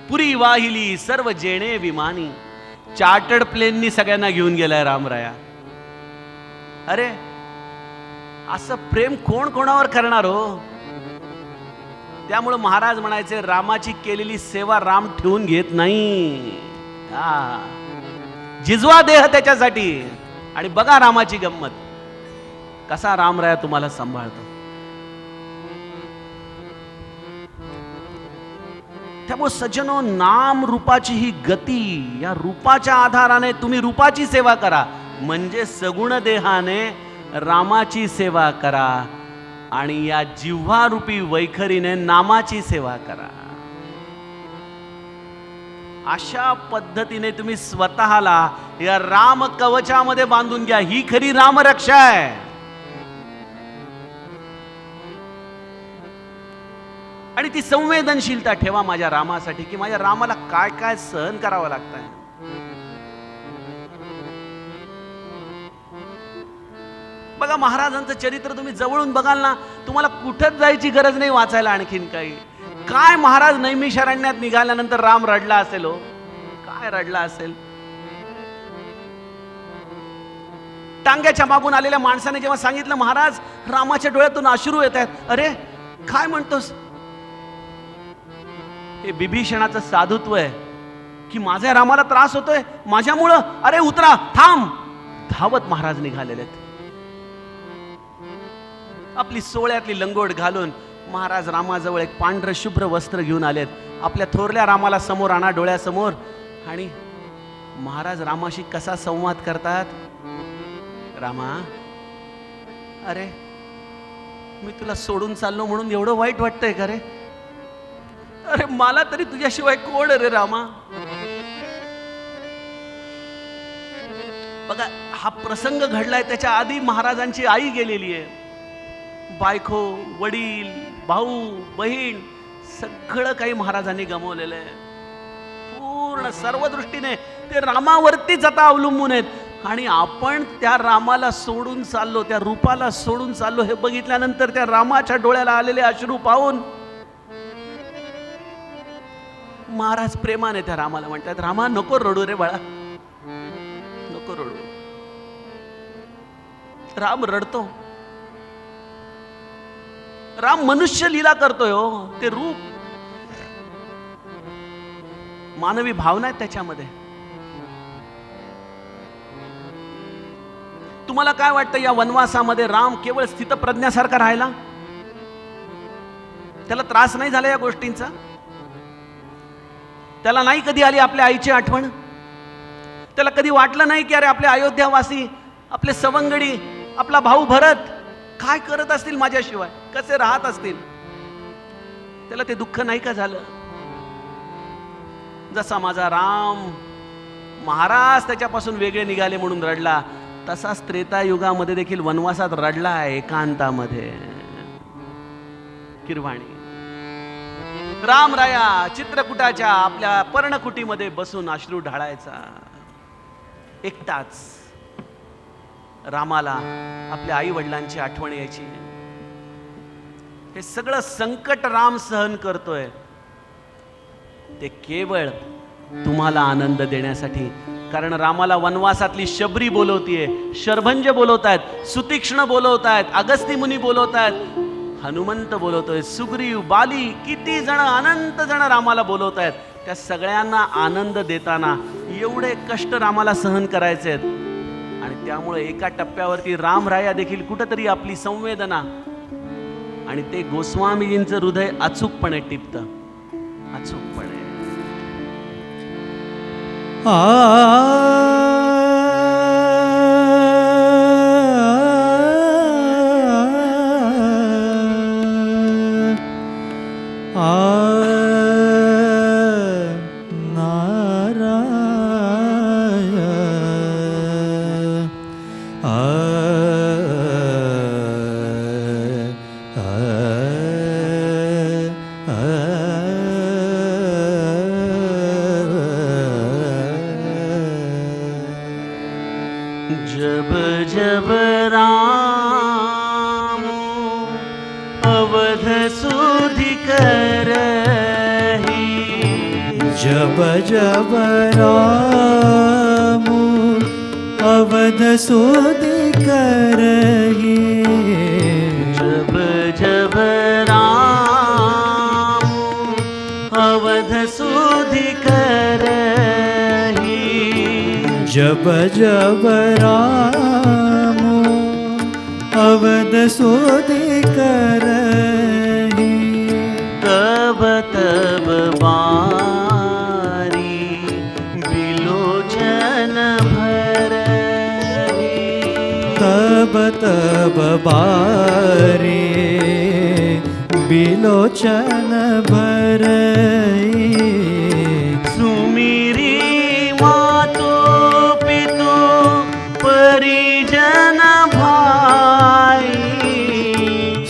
पुरी वाहिली सर्व जेणे विमानी. चार्टर्ड प्लेननी सगळ्यांना घेऊन गेलाय रामराया. अरे, असं प्रेम कोण कोणावर करणार हो. त्यामुळं महाराज म्हणायचे, रामाची केलेली सेवा राम ठेवून घेत नाही. जिजवा देह त्याच्यासाठी. आणि बघा रामाची गंमत, कसा रामराया तुम्हाला सांभाळतो. त्यामुळे सज्जनो, नाम रूपाची ही गती, या रूपाच्या आधाराने तुम्ही रूपाची सेवा करा, म्हणजे सगुण देहाने रामाची सेवा करा, आणि या जिव्हारूपी वैखरीने नामाची सेवा करा. अशा पद्धतीने तुम्ही स्वतःला या राम कवचामध्ये बांधून घ्या. ही खरी रामरक्षा आहे. आणि ती संवेदनशीलता ठेवा माझ्या रामासाठी, की माझ्या रामाला काय काय सहन करावं लागतंय. बघा, महाराजांचं चरित्र तुम्ही जवळून बघाल ना, तुम्हाला कुठंच जायची गरज नाही वाचायला आणखीन काही. काय महाराज नैमिषारण्यात निघाल्यानंतर राम रडला असेल हो, काय रडला असेल. टांग्याच्या मागून आलेल्या माणसाने जेव्हा सांगितलं, महाराज रामाच्या डोळ्यातून अश्रू येत आहेत. अरे काय म्हणतोस. हे बिभीषणाचं साधुत्व आहे, की माझ्या रामाला त्रास होतोय माझ्यामुळं. अरे उतरा, थांब. धावत महाराज निघालेले आहेत. आपली सोळ्यातली लंगोट घालून महाराज रामाजवळ एक पांढरं शुभ्र वस्त्र घेऊन आलेत. आपल्या थोरल्या रामाला समोर आणा डोळ्यासमोर. आणि महाराज रामाशी कसा संवाद करतात. रामा, अरे मी तुला सोडून चाललो म्हणून एवढं वाईट वाटतंय का रे. अरे मला तरी तुझ्याशिवाय कोण रे रामा. बघा हा प्रसंग घडलाय त्याच्या आधी महाराजांची आई गेलेली आहे. बायको, वडील, भाऊ, बहीण सगळं काही महाराजांनी गमावलेलं आहे. पूर्ण सर्व दृष्टीने ते रामावरतीच आता अवलंबून आहेत. आणि आपण त्या रामाला सोडून चाललो, त्या रूपाला सोडून चाललो. हे बघितल्यानंतर त्या रामाच्या डोळ्याला आलेले अश्रू पाहून महाराज प्रेमाने त्या रामाला म्हणतात, रामा नको रडू रे बाळा, नको रडू. राम रडतो. राम मनुष्य लीला करतोय हो. ते रूप मानवी भावना आहेत त्याच्यामध्ये. तुम्हाला काय वाटतं या वनवासामध्ये राम केवळ स्थितप्रज्ञासारखा राहिला? त्याला त्रास नाही झाला या गोष्टींचा? त्याला नाही कधी आली आपल्या आईची आठवण? त्याला कधी वाटलं नाही की अरे आपले अयोध्यावासी, आपले सवंगडी, आपला भाऊ भरत काय करत असतील माझ्याशिवाय, कसे राहत असतील? त्याला ते दुःख नाही का झालं? जसा माझा राम महाराज त्याच्यापासून वेगळे निघाले म्हणून रडला, तसाच त्रेतायुगामध्ये देखील वनवासात रडला आहे, एकांतामध्ये, किरवाणी. रामराया चित्रकूटाच्या आपल्या पर्णकुटीमध्ये बसून अश्रू ढाळायचा एकटाच. रामाला आपल्या आई वडिलांची आठवण यायची. हे सगळं संकट राम सहन करतोय ते केवळ तुम्हाला आनंद देण्यासाठी. कारण रामाला वनवासातली शबरी बोलवतीये, शरभंज बोलवतायत, सुतीक्ष्ण बोलवतायत, अगस्ती मुनी बोलवतायत, हनुमंत बोलवतोय, सुग्रीव, बाली, किती जण, अनंत जण रामाला बोलवतायत. त्या सगळ्यांना आनंद देताना एवढे कष्ट रामाला सहन करायचे आहेत. आणि त्यामुळे एका टप्प्यावरती रामराया देखील कुठंतरी आपली संवेदना आणि ते गोस्वामीजींचं हृदय अचूकपणे टिपतं, अचूकपणे. जब जब राम अवध सुधि करहि, जब जब राम अवध सुधि करहि, जब जब राम अवध सुधि करहि, जब जब राम अवध सुधि करहि, तब तब बारी बिलोचन भरहि, तब तब बारी बिलोचन भरहि, सुमिरी मातो पितो परिजन भाई,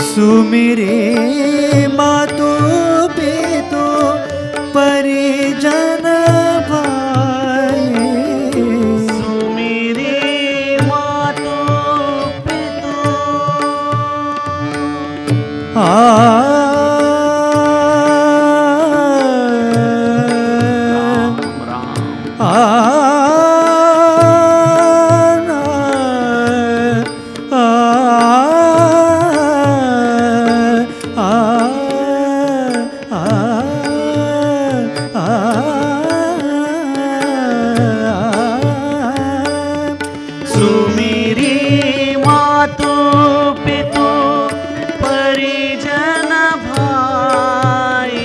सुमिरे मातो पितो परिजन भाई, सुमिरी मातो पितो सुमिरी मातो पितो परिजन भाई,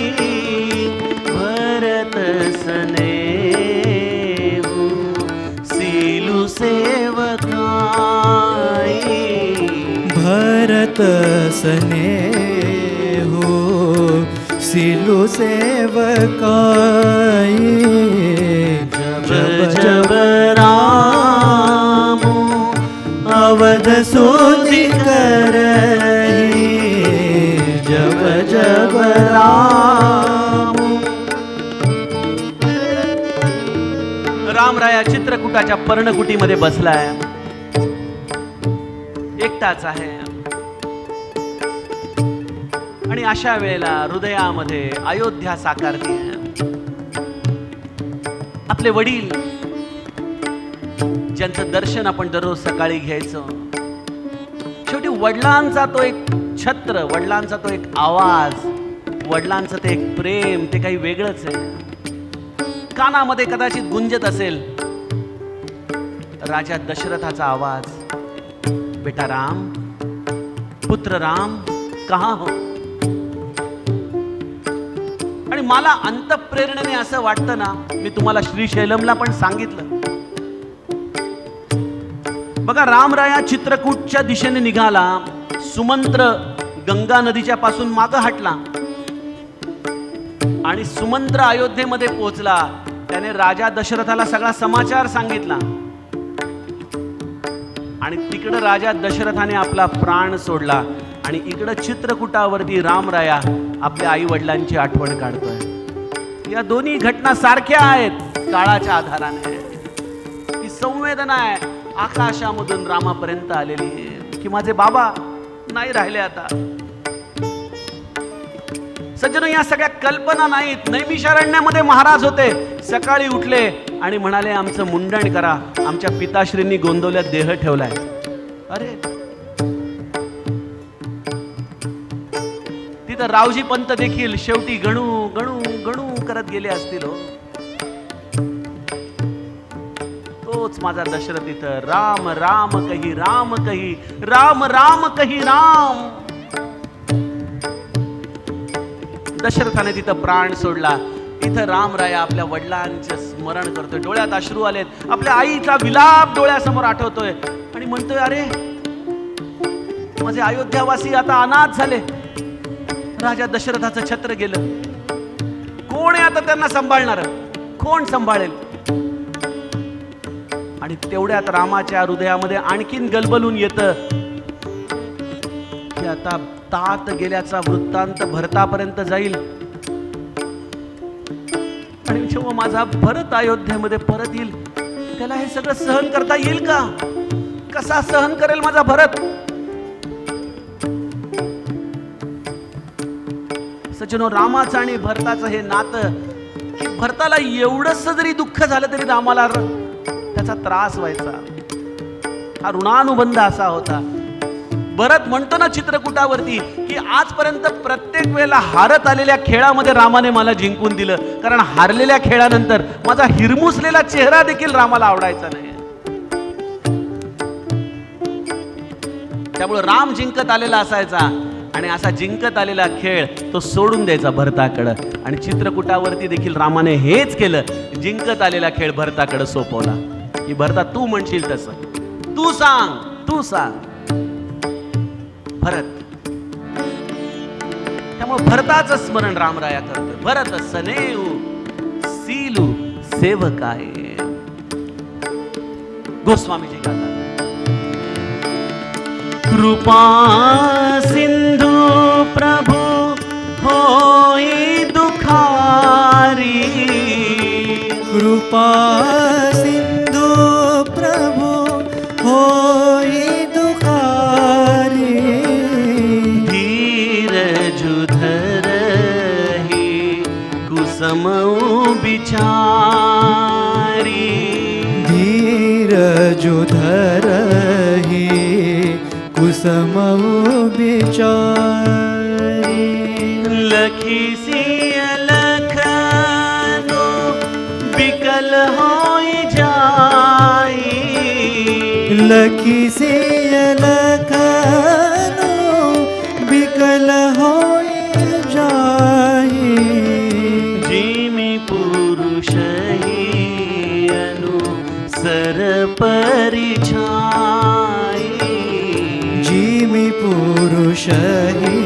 भरत स्नेहु सीलु सेवकाई, भरत स्नेहो सिलु सेवकाई जब जब राम अवध सोचि करहि जब जब राम रामराया चित्रकूटाच्या पर्णकुटीमध्ये बसलाय, एकटाच आहे. आणि अशा वेळेला हृदयामध्ये अयोध्या साकारते. आपले वडील ज्यांचं दर्शन आपण दररोज सकाळी घ्यायचो, शेवटी वडिलांचा तो एक छत्र, वडिलांचा तो एक आवाज, वडिलांचं ते एक प्रेम, ते काही वेगळंच आहे. कानामध्ये कदाचित गुंजत असेल राजा दशरथाचा आवाज, बेटा राम, पुत्र राम, कहाँ हो. आणि मला अंतःप्रेरणेने असं वाटतं ना, मी तुम्हाला श्रीशैलमला पण सांगितलं बघा, रामराया चित्रकूटच्या दिशेने निघाला, सुमंत्र गंगा नदीच्या पासून मागं हटला आणि सुमंत्र अयोध्येमध्ये पोहोचला. त्याने राजा दशरथाला सगळा समाचार सांगितला आणि तिकडं राजा दशरथाने आपला प्राण सोडला आणि इकडं चित्रकूटावरती रामराया आपल्या आई वडिलांची आठवण काढतोय. या दोन्ही घटना सारख्या आहेत काळाच्या आधाराने. ही संवेदना आहे आकाशामधून रामापर्यंत आलेली आहे की माझे बाबा नाही राहिले आता. सज्जनो, या सगळ्या कल्पना नाहीत. नैमिषारण्यामध्ये महाराज होते, सकाळी उठले आणि म्हणाले आमचं मुंडन करा, आमच्या पिताश्रींनी गोंदवल्यात देह ठेवलाय. अरे तिथं रावजी पंत देखील शेवटी गणू गणू गणू करत गेले असतील. हो, तोच माझा दशरथ इथं राम राम कही राम कही राम राम कही राम. दशरथाने तिथं प्राण सोडला. इथं रामराया आपल्या वडिलांचं स्मरण करतोय, डोळ्यात अश्रू आलेत, आपल्या आईचा विलाप डोळ्यासमोर आठवतोय आणि म्हणतोय अरे माझे अयोध्यावासी आता अनाथ झाले, राजा दशरथाचं छत्र गेलं, कोण आहे आता त्यांना सांभाळणार, कोण सांभाळेल. आणि तेवढ्यात रामाच्या हृदयामध्ये आणखीन गलबलून येतं की आता तात गेल्याचा वृत्तांत भरतापर्यंत जाईल आणि जेव्हा माझा भरत अयोध्येमध्ये परत येईल त्याला हे सगळं सहन करता येईल का, कसा सहन करेल माझा भरत. सज्जनो, रामाचं आणि भरताचं हे नातं की भरताला एवढंच जरी दुःख झालं तरी रामाला त्याचा त्रास व्हायचा. हा ऋणानुबंध असा होता. भरत म्हणतो ना चित्रकूटावरती की आजपर्यंत प्रत्येक वेळेला हारत आलेल्या खेळामध्ये रामाने मला जिंकून दिलं, कारण हारलेल्या खेळानंतर माझा हिरमुसलेला चेहरा देखील रामाला आवडायचा नाही. त्यामुळे राम जिंकत आलेला असायचा आणि असा जिंकत आलेला खेळ तो सोडून द्यायचा भरताकडं. आणि चित्रकूटावरती देखील रामाने हेच केलं, जिंकत आलेला खेळ भरताकडे सोपवला की भरता तू म्हणशील तसं, तू सांग, तू सांग भरत. त्यामुळे भरताचं स्मरण रामराया करतोय. भरत सनेऊ सीलू सेवकाय. गोस्वामीजी गातात, कृपा सिंधू प्रभु होई दुखारी. कृपा सिंधु प्रभु होई दुखारी. धीरज धरहि कुसमऊ बिचारी. धीरज धरहि कुसमऊ बिचारी. लखीसी अलखनो बिकल होई जाई. लखीसी अलखनो बिकल होई जाई. जिमि पुरुष ही अनुसर परिछाई. जिमि पुरुष ही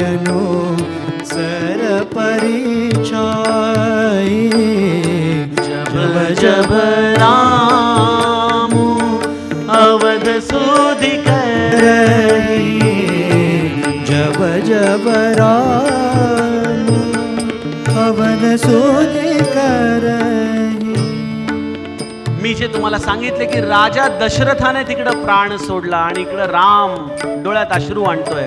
अनुसर सुधि कर जब जब राम अवध सुधि करही. मी जे तुम्हाला सांगितले की राजा दशरथाने तिकडं प्राण सोडला आणि इकडं राम डोळ्यात अश्रू आणतोय,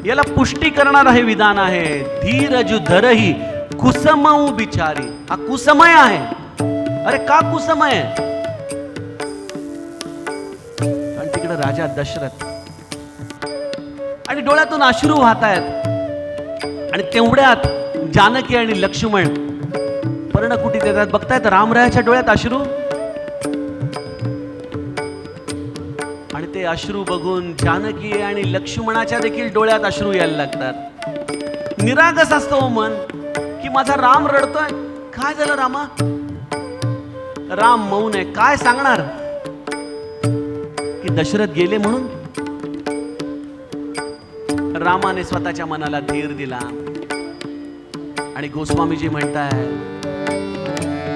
याला पुष्टी करणारं हे विधान आहे. धीरज धरही कुसमऊ बिचारी. हा कुसमय आहे. अरे का कुसमय? आणि तिकडं राजा दशरथ आणि डोळ्यातून अश्रू वाहत आहेत. आणि तेवढ्यात जानकी आणि लक्ष्मण पर्णकुटीत येतात. बघतायत रामरायाच्या डोळ्यात अश्रू, आणि ते अश्रू बघून जानकी आणि लक्ष्मणाच्या देखील डोळ्यात अश्रू यायला लागतात. निरागस असतो मन की माझा राम रडतोय. काय झालं रामा? राम मौन आहे. काय सांगणार की दशरथ गेले म्हणून? रामाने स्वतःच्या मनाला धीर दिला आणि गोस्वामीजी म्हणताय,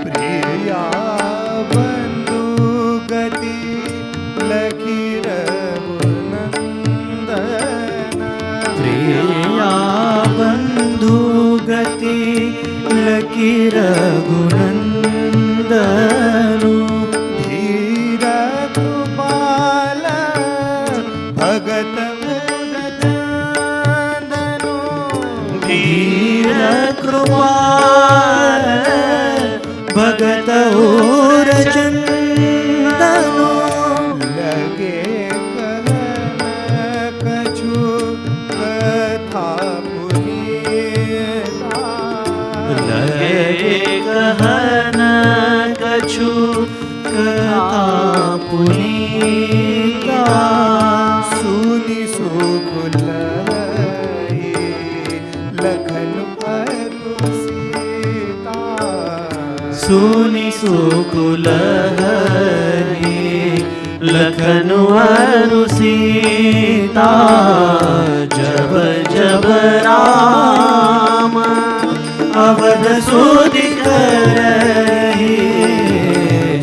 प्रिया बंधु गती लखी रघुनंदन. प्रिया बंधु गती लखी रघुनंदन. धीर कृपाल भगत मुदचंदनो. धीर कृपाल भगत और चंदनो. लगे कहन कछु कथा पुनीता. लगे कहन कछु कथा पुनीता. सुनि सुकुल लखन सुनि सुकुल हरि लखनु अरु सीता. जब जब राम अवध सुधि करहि.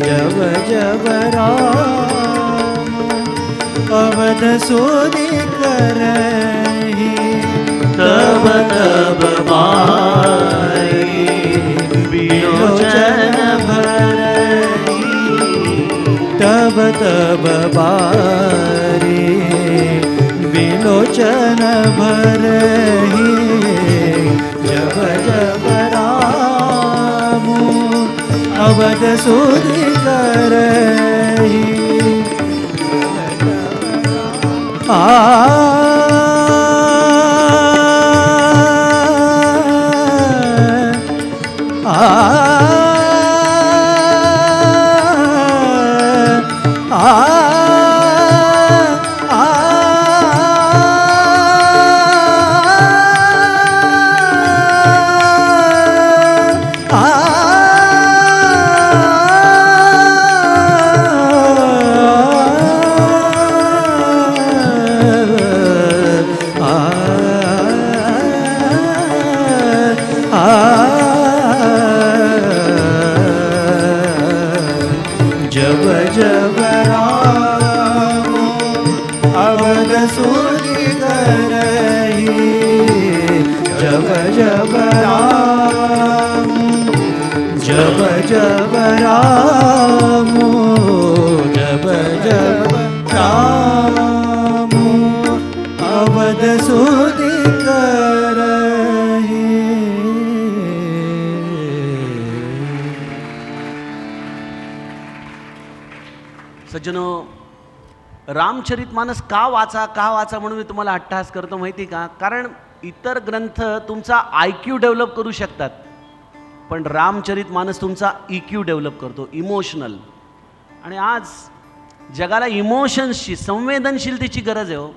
जब जब राम अवध सुधि करहि. तब तब बारी विलोचन भरहि. तब तब बारी विलोचन भरहि. जब जब राम अवध सुधि करहि. आ जब जब राम अवध सुधि करहि. जब जब राम जब जब राम जब जब राम अवध सुधि करहि. सज्जनो, रामचरितमानस का वाचा म्हणून मी तुम्हाला अट्टहास करतो माहिती का? कारण इतर ग्रंथ तुमचा IQ डेव्हलप करू शकतात, पण रामचरितमानस तुमचा EQ डेव्हलप करतो, इमोशनल. आणि आज जगाला इमोशन्सची, संवेदनशीलतेची गरज आहे हो.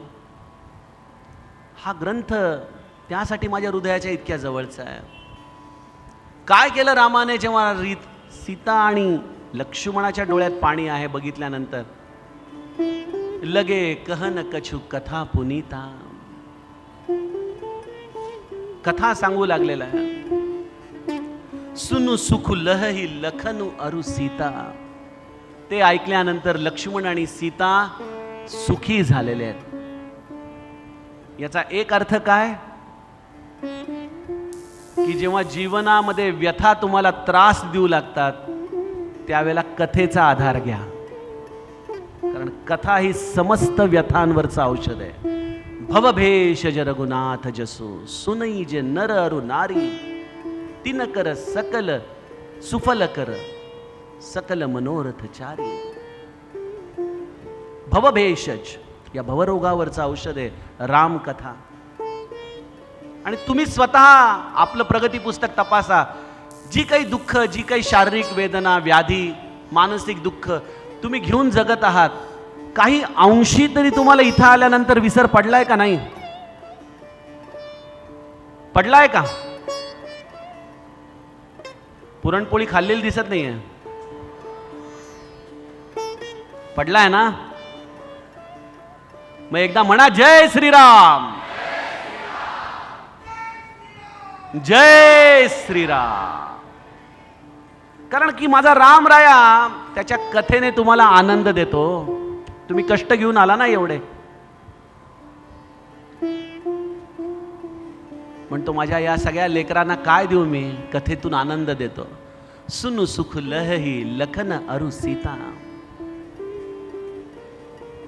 हा ग्रंथ त्यासाठी माझ्या हृदयाच्या इतक्या जवळचा आहे. काय केलं रामाने जेव्हा सीता आणि लक्ष्मणाच्या डोळ्यात पाणी आहे बघितल्यानंतर? लगे कहन कछु कथा पुनीता. कथा सांगू लागलेला आहे. सुनु सुख लहही लखनु अरु सीता. ते ऐकल्यानंतर लक्ष्मण आणि सीता सुखी झालेले आहेत. याचा एक अर्थ काय की जेव्हा जीवनामध्ये व्यथा तुम्हाला त्रास देऊ लागतात त्यावेळेला कथेचा आधार घ्या, कारण कथा ही समस्त व्यथांवरचं औषध आहे. भवभेषज रघुनाथ जसो सुनई जे नर अरु नारी तिन कर सकल सुफल कर सकल मनोरथ चारी. भवभेषज या भवरोगावरचं औषध आहे रामकथा. आणि तुम्ही स्वतः आपलं प्रगती पुस्तक तपासा. जी काही दुःख, जी काही शारीरिक वेदना, व्याधी, मानसिक दुःख तुम्ही घेऊन जगत आहात, काही अंशी तरी तुम्हाला इथं आल्यानंतर विसर पडलाय का नाही? पडलाय का? पुरणपोळी खाल्लेली दिसत नाहीये. पडलाय ना? मग एकदा म्हणा जय श्रीराम, जय श्रीराम. कारण की माझा राम राया त्याच्या कथेने तुम्हाला आनंद देतो. तुम्ही कष्ट घेऊन आला ना एवढे. म्हणतो माझ्या या सगळ्या लेकरांना काय देऊ मी? कथेतून आनंद देतो. सुनु सुख लहही लखन अरु सीता.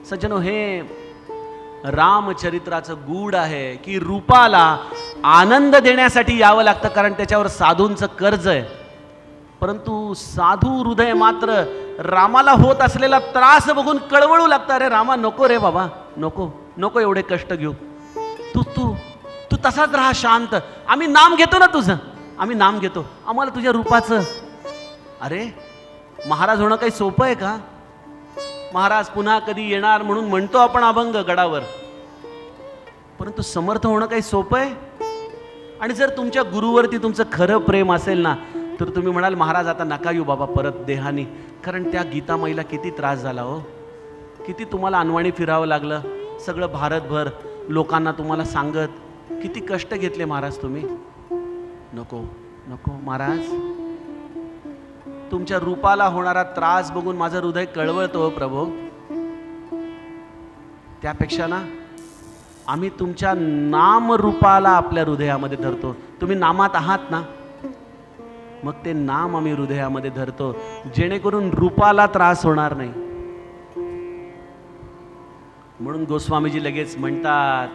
सज्जनो, हे रामचरित्राचं गूढ आहे की रूपाला आनंद देण्यासाठी यावं लागतं, कारण त्याच्यावर साधूंचं कर्ज आहे. परंतु साधू हृदय मात्र रामाला होत असलेला त्रास बघून कळवळू लागतं. अरे रामा, नको रे बाबा, नको नको एवढे कष्ट घेऊ. तू तू तू तसाच राहा शांत. आम्ही नाम घेतो ना तुझं, आम्ही नाम घेतो, आम्हाला तुझ्या रूपाचं. अरे महाराज होणं काही सोपं आहे का? महाराज पुन्हा कधी येणार म्हणून म्हणतो आपण अभंग गडावर, परंतु समर्थ होणं काही सोपं आहे? आणि जर तुमच्या गुरुवरती तुमचं खरं प्रेम असेल ना, तर तुम्ही म्हणाल महाराज आता नका येऊ बाबा परत देहानी. कारण त्या गीतामाईला किती त्रास झाला हो, किती तुम्हाला अनवाणी फिरावं लागलं, सगळं भारतभर लोकांना तुम्हाला सांगत, किती कष्ट घेतले महाराज तुम्ही. नको नको महाराज, तुमच्या रूपाला होणारा त्रास बघून माझं हृदय कळवळतो हो प्रभू. त्यापेक्षा ना आम्ही तुमच्या नाम रूपाला आपल्या हृदयामध्ये धरतो. तुम्ही नामात आहात ना, मग ते नाम आम्ही हृदयामध्ये धरतो, जेणेकरून रूपाला त्रास होणार नाही. म्हणून गोस्वामीजी लगेच म्हणतात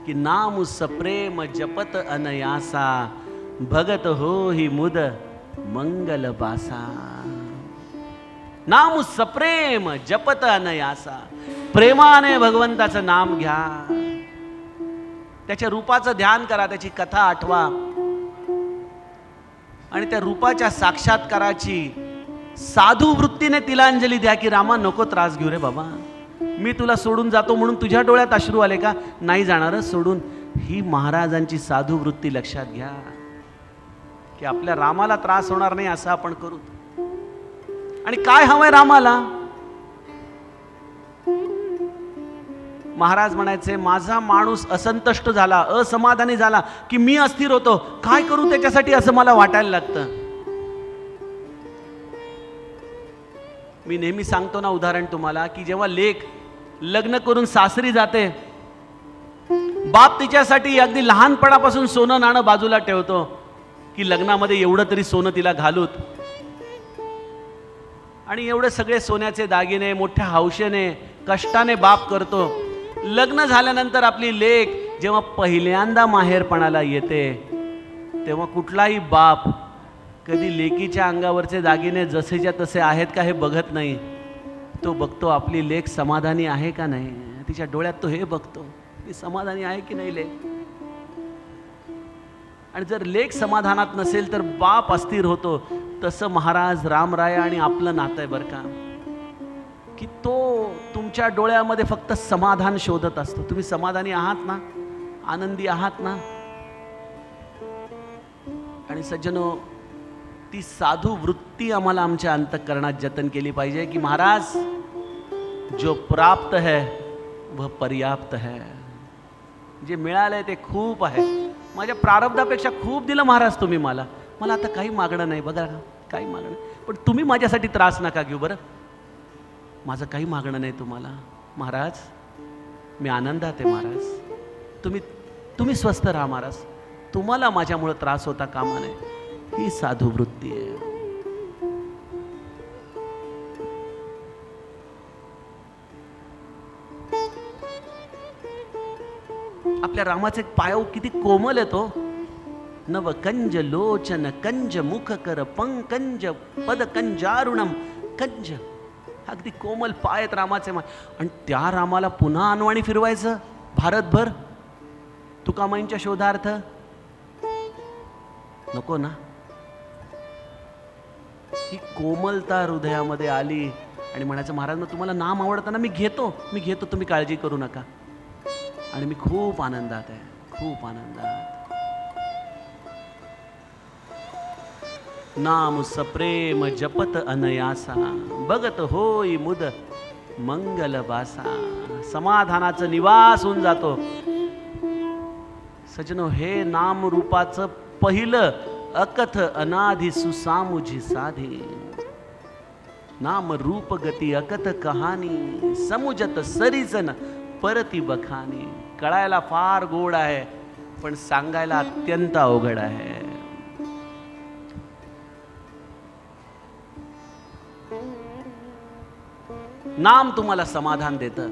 की नाम सप्रेम जपत अनयासा भगत हो ही मुद मंगल बासा. नाम सप्रेम जपत अनयासा, प्रेमाने भगवंताचं नाम घ्या, त्याच्या रूपाचं ध्यान करा, त्याची कथा आठवा आणि त्या रूपाच्या साक्षात्काराची साधू वृत्तीने तिलांजली द्या की रामा नको त्रास घेऊ रे बाबा, मी तुला सोडून जातो म्हणून तुझ्या डोळ्यात अश्रू आले का? नाही जाणारच सोडून. ही महाराजांची साधू वृत्ती लक्षात घ्या की आपल्या रामाला त्रास होणार नाही असं आपण करू. आणि काय हवंय रामाला? महाराज म्हणायचे माझा माणूस असंतुष्ट झाला, असमाधानी झाला की मी अस्थिर होतो. काय करू त्याच्यासाठी असं मला वाटायला लागतं. मी नेहमी सांगतो ना उदाहरण तुम्हाला की जेव्हा लेक लग्न करून सासरी जाते, बाप तिच्यासाठी अगदी लहानपणापासून सोनं नाणं बाजूला ठेवतो की लग्नामध्ये एवढं तरी सोनं तिला घालूत. आणि एवढे सगळे सोन्याचे दागिने मोठ्या हौशेने कष्टाने बाप करतो. लग्न झाल्यानंतर आपली लेक जेव्हा पहिल्यांदा माहेरपणाला येते, तेव्हा कुठलाही बाप कधी लेकीच्या अंगावरचे दागिने जसेच्या तसे आहेत का हे बघत नाही. तो बघतो आपली लेक समाधानी आहे का नाही. तिच्या डोळ्यात तो हे बघतो की समाधानी आहे की नाही लेक. आणि जर लेक समाधानात नसेल तर बाप अस्थिर होतो. तसं महाराज रामराय आणि आपलं नातं आहे बरं का, की तो तुमच्या डोळ्यामध्ये फक्त समाधान शोधत असतो. तुम्ही समाधानी आहात ना, आनंदी आहात ना. आणि सज्जनो, ती साधू वृत्ती आम्हाला आमच्या अंतःकरणात जतन केली पाहिजे की महाराज जो प्राप्त है वह पर्याप्त है. जे मिळालंय ते खूप आहे. माझ्या प्रारब्धापेक्षा खूप दिलं महाराज तुम्ही मला, मला आता काही मागणं नाही. बघा काही मागणं, पण तुम्ही माझ्यासाठी त्रास नका घेऊ बरं. माझं काही मागणं नाही तुम्हाला महाराज, मी आनंदात आहे महाराज, तुम्ही स्वस्थ राहा महाराज, तुम्हाला माझ्यामुळे त्रास होता कामा नये. ही साधू वृत्ती आहे. आपल्या रामाचे पायव किती कोमल येतो. नव कंज लोचन कंज मुख कर पंकंज पद कंजारुणम कंज. अगदी कोमल पाय आहेत रामाचे. आणि त्या रामाला पुन्हा अनवाणी फिरवायचं भारतभर तुकामाईंच्या शोधार्थ, नको ना. ही कोमलता हृदयामध्ये आली आणि म्हणायचं महाराज मग तुम्हाला नाम आवडताना मी घेतो, तुम्ही काळजी करू नका. आणि मी खूप आनंदात आहे, खूप आनंदात. नाम सप्रेम जपत अनयासा बगत होई मुद मंगल बासा. समाधानाचं निवास होऊन जातो. सजनो, हे नाम रूपाचं पहिलं अकथ अनाधी सुसामुझी साधी. नाम रूप गती अकथ कहाणी समुजत सरिजन परती बखानी. कळायला फार गोड आहे पण सांगायला अत्यंत अवघड आहे. नाम तुम्हाला समाधान देतं.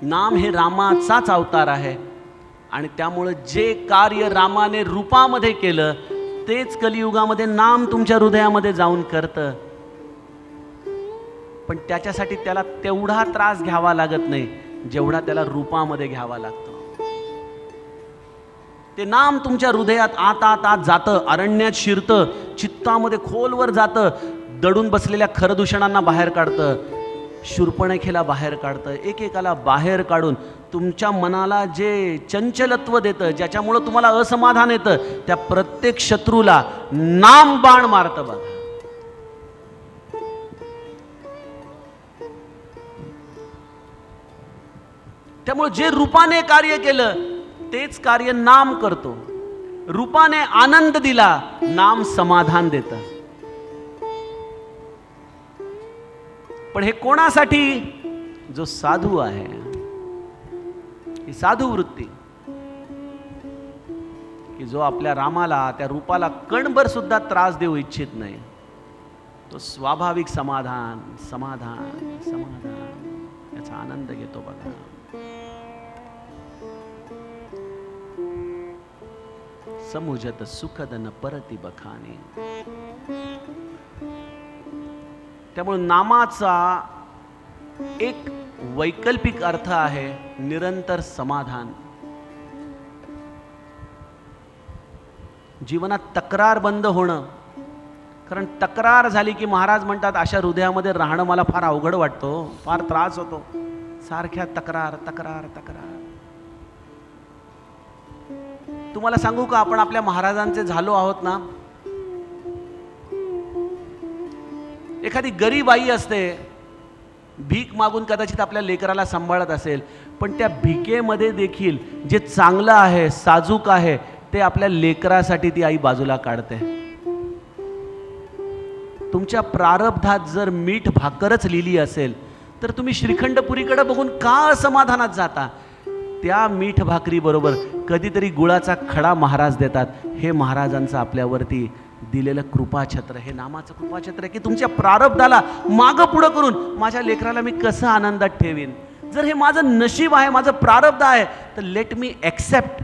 नाम हे रामाचाच अवतार आहे आणि त्यामुळे जे कार्य रामाने रूपामध्ये केलं तेच कलियुगामध्ये नाम तुमच्या हृदयामध्ये जाऊन करतं. पण त्याच्यासाठी त्याला तेवढा त्रास घ्यावा लागत नाही जेवढा त्याला रूपामध्ये घ्यावा लागतो. ते नाम तुमच्या हृदयात आत जातं, अरण्यात शिरतं, चित्तामध्ये खोलवर जातं, दडून बसलेल्या खरदूषणांना बाहेर काढतं, शूर्पणखेला बाहेर काढतं. एकेकाला बाहेर काढून तुमच्या मनाला जे चंचलत्व देतं, ज्याच्यामुळं तुम्हाला असमाधान येतं, त्या प्रत्येक शत्रूला नाम बाण मारतं बघा. त्यामुळे जे रूपाने कार्य केलं तेच कार्य नाम करतो. रूपाने आनंद दिला, नाम समाधान देतं. पण हे कोणासाठी? जो साधू आहे. ही साधू वृत्ती की जो आपल्या रामाला, त्या रूपाला कणभर सुद्धा त्रास देऊ इच्छित नाही. तो स्वाभाविक समाधान समाधान समाधान याचा आनंद घेतो बघा. समुजत सुखदन परती बखानी. त्यामुळे नामाचा एक वैकल्पिक अर्थ आहे निरंतर समाधान. जीवनात तक्रार बंद होणं. कारण तक्रार झाली की महाराज म्हणतात अशा हृदयामध्ये राहणं मला फार अवघड वाटतो, फार त्रास होतो. सारख्या तक्रार तक्रार तक्रार. तुम्हाला सांगू का, आपण आपल्या महाराजांचे झालो आहोत ना. एखादी गरीब आई असते, भीक मागून कदाचित आपल्या लेकराला सांभाळत असेल, पण त्या भिकेमध्ये देखील जे चांगलं आहे, साजूक आहे, ते आपल्या लेकरासाठी ती आई बाजूला काढते. तुमच्या प्रारब्धात जर मीठ भाकरच लिहिली असेल तर तुम्ही श्रीखंडपुरीकडे बघून का असमाधानात जाता? त्या मीठ भाकरी बरोबर कधीतरी गुळाचा खडा महाराज देतात. हे महाराजांचं आपल्यावरती दिलेलं कृपाछत्र, हे नामाचं कृपाछत्र आहे की तुमच्या प्रारब्धाला मागं पुढं करून माझ्या लेकराला मी कसं आनंदात ठेवीन. जर हे माझं नशीब आहे, माझं प्रारब्ध आहे, तर लेट मी ॲक्सेप्ट.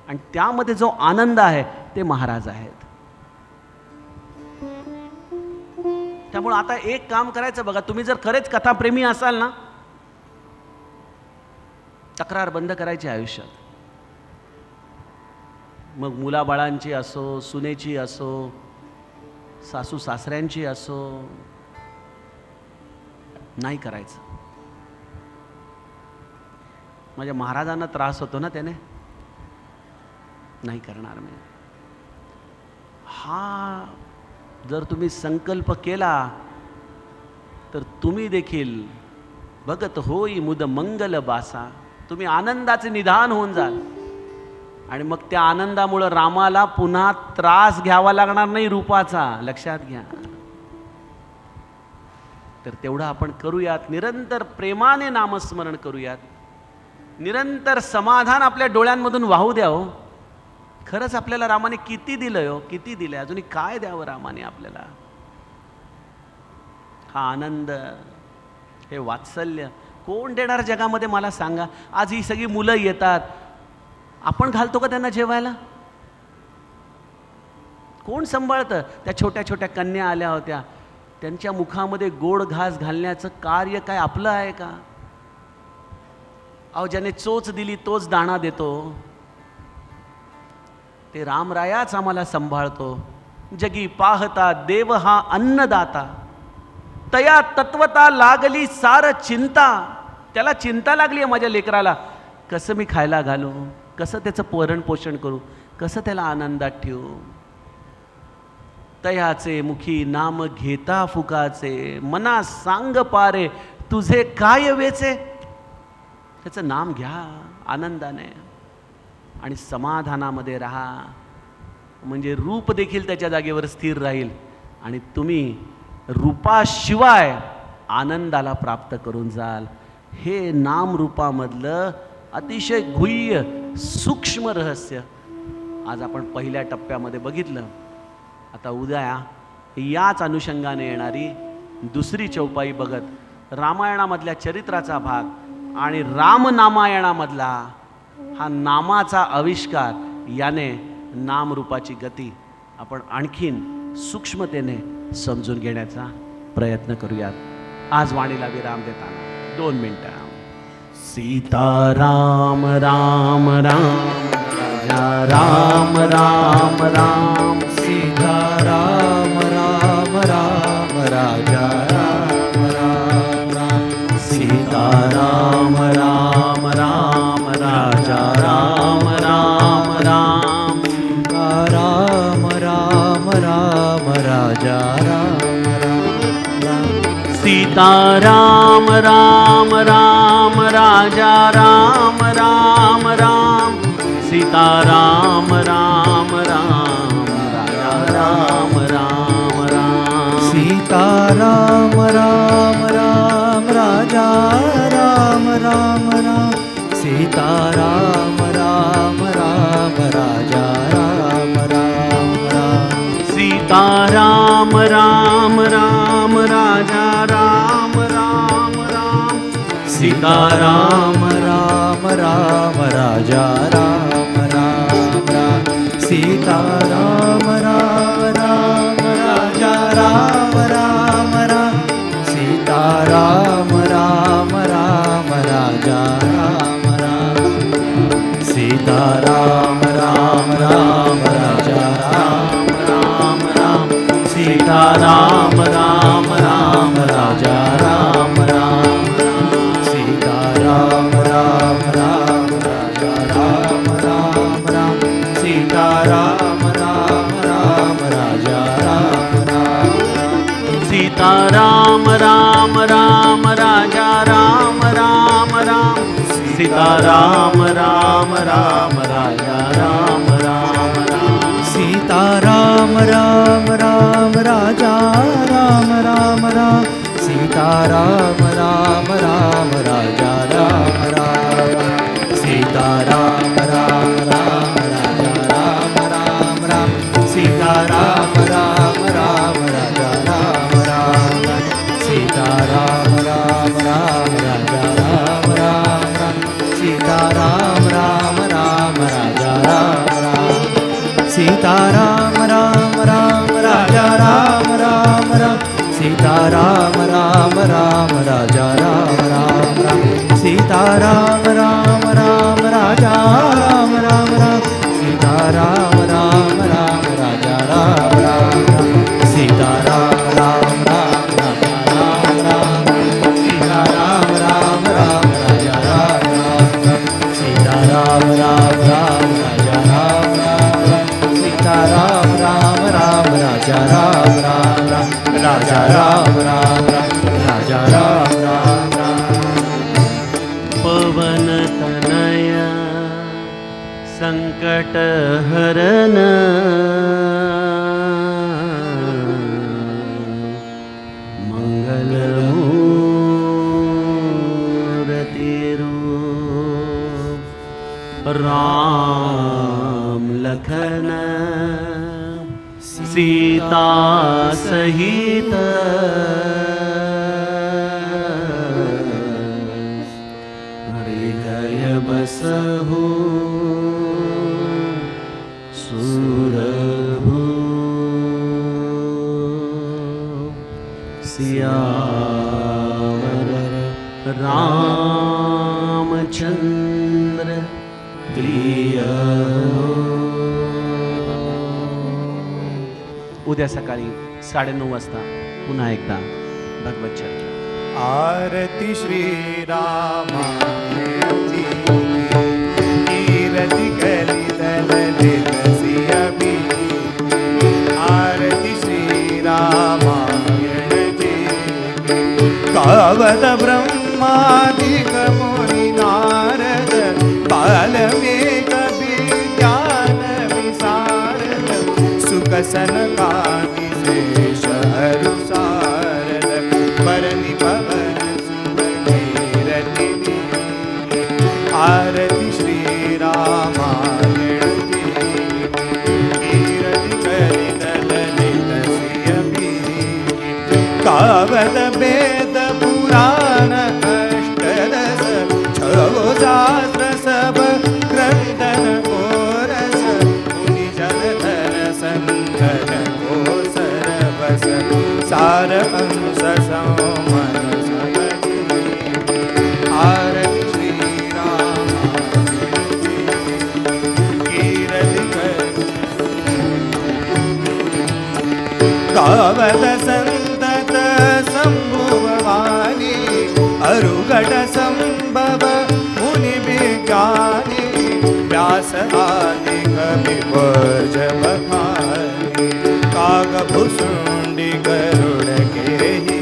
आणि त्यामध्ये जो आनंद आहे ते महाराज आहेत. त्यामुळे आता एक काम करायचं बघा, तुम्ही जर खरेच कथाप्रेमी असाल ना, तक्रार बंद करायची आयुष्यात. मग मुलाबाळांची असो, सुनेची असो, सासू सासऱ्यांची असो, नाही करायचं. माझ्या महाराजांना त्रास होतो ना त्याने, नाही करणार मी. हा जर तुम्ही संकल्प केला तर तुम्ही देखील बघत होई मुद मंगल बासा, तुम्ही आनंदाचे निधान होऊन जाल. आणि मग त्या आनंदामुळं रामाला पुन्हा त्रास घ्यावा लागणार नाही रूपाचा, लक्षात घ्या. तर तेवढं आपण करूयात, निरंतर प्रेमाने नामस्मरण करूयात, निरंतर समाधान आपल्या डोळ्यांमधून वाहू द्या हो. खरंच आपल्याला रामाने किती दिलंय हो, किती दिलंय, अजूनही काय द्यावं रामाने आपल्याला. हा आनंद, हे वात्सल्य कोण देणार जगामध्ये मला सांगा. आज ही सगळी मुलं येतात, आपण घालतो का त्यांना जेवायला? कोण सांभाळतं? त्या छोट्या छोट्या कन्या आल्या होत्या, त्यांच्या मुखामध्ये गोड घास घालण्याचं कार्य काय आपलं आहे का? अहो, ज्याने चोच दिली तोच दाणा देतो. ते रामरायाच आम्हाला सांभाळतो. जगी पाहता देव हा अन्नदाता, तया तत्वता लागली सार चिंता. त्याला चिंता लागली आहे माझ्या लेकराला, कसं मी खायला घालू, कसं त्याचं पोरण पोषण करू, कसं त्याला आनंदात ठेवू. तयाचे मुखी नाम घेता फुकाचे, मना सांग पारे तुझे काय वेचे. त्याचं नाम घ्या आनंदाने आणि समाधानामध्ये राहा, म्हणजे रूप देखील त्याच्या जागेवर स्थिर राहील आणि तुम्ही रूपाशिवाय आनंदाला प्राप्त करून जाल. हे नामरूपामधलं अतिशय गुह्य सूक्ष्म रहस्य आज आपण पहिल्या टप्प्यामध्ये बघितलं. आता उद्या याच अनुषंगाने येणारी दुसरी चौपाई बघत रामायणामधल्या चरित्राचा भाग आणि रामनामायणामधला हा नामाचा आविष्कार, याने नामरूपाची गती आपण आणखीन सूक्ष्मतेने समजून घेण्याचा प्रयत्न करूयात. आज वाणीला विराम देताना 2 मिनिटं. सीताराम राम राम राम राम राम, सीताराम राम राम राजा राम राम राम, सीताराम राम राम राजा राम राम राम, राम राम राम राजा राम राम राम, सीताराम राम राम राजा राम राम राम, सीताराम राम राम राजा राम राम राम, सीताराम राम राम राजा राम राम राम, सीताराम राम राम राजा राम राम राम, सीताराम राम राम राजा राम राम राम, सीताराम राम राम राजा राम राम राम, सीताराम राम राम राजा राम राम राम, सीताराम राम राम राजा राम राम, सीताराम राम राम राजा राम राम राम, सीताराम राम राम राजा राम राम राम, सीताराम राम राम राजा राम राम राम, सीताराम राम राम राजा राम राम, सीताराम राम राम राजा राम राम राम, सीताराम राम राम राजा राम राम राम, सीताराम राम राम राजा राम राम राम, सीताराम राम राम राजा राम राम, सीताराम राम राम राजा राम राम राम, सीताराम राम राम राजा राम राम, सीताराम राम राम राजा राम राम, सीताराम राम राम राजा राम राम, सीताराम राम राम राजा राम राम, सीताराम राम राम राजा राम राम, सीताराम राम राम राजा राम राम, सीताराम राम राम राजा राम राम, सीताराम राम राम राजा राम राम, सीताराम राम राम राजा राम राम, सीताराम राम राम राजा राम राम, सीताराम राम राम राजा राम राम, राजा राम राम राजा राम राम, पवन तनय संक संकटहरन मंगलमूर्ति रूप राम लखन सीता सहित हृदय बसहु सुरभु सियावर रामचंद्र प्रिय। उद्या सकाळी 9:30 वाजता पुन्हा एकदा भगवत चर्चा। आरती श्री रामायणची कीर्ति कलितल दिलसिया भी। आरती श्री रामायणची कावत ब्रह्मादिक मुनि नारद बालमेघ विज्ञान विशारद सुख सनकादि शेष अरु सारद परनि पवन सुभगीरति। आरती श्री रामायण की कीर्ति कलितल दिलसिया भी। कावत वेद पुराण अष्टदश छवो शास्त्र सब ग्रंथन कोरस मुनि जलधर संतन को सरबस सार अंश समन समगी। आरती श्री रामायण की कीर्ति कावत संतत संभुवानी अरुगट संभव मुनि विज्ञानी व्यास आदि कवि वर्ज बखानी कागभुसुंडी गरुड़ केहि।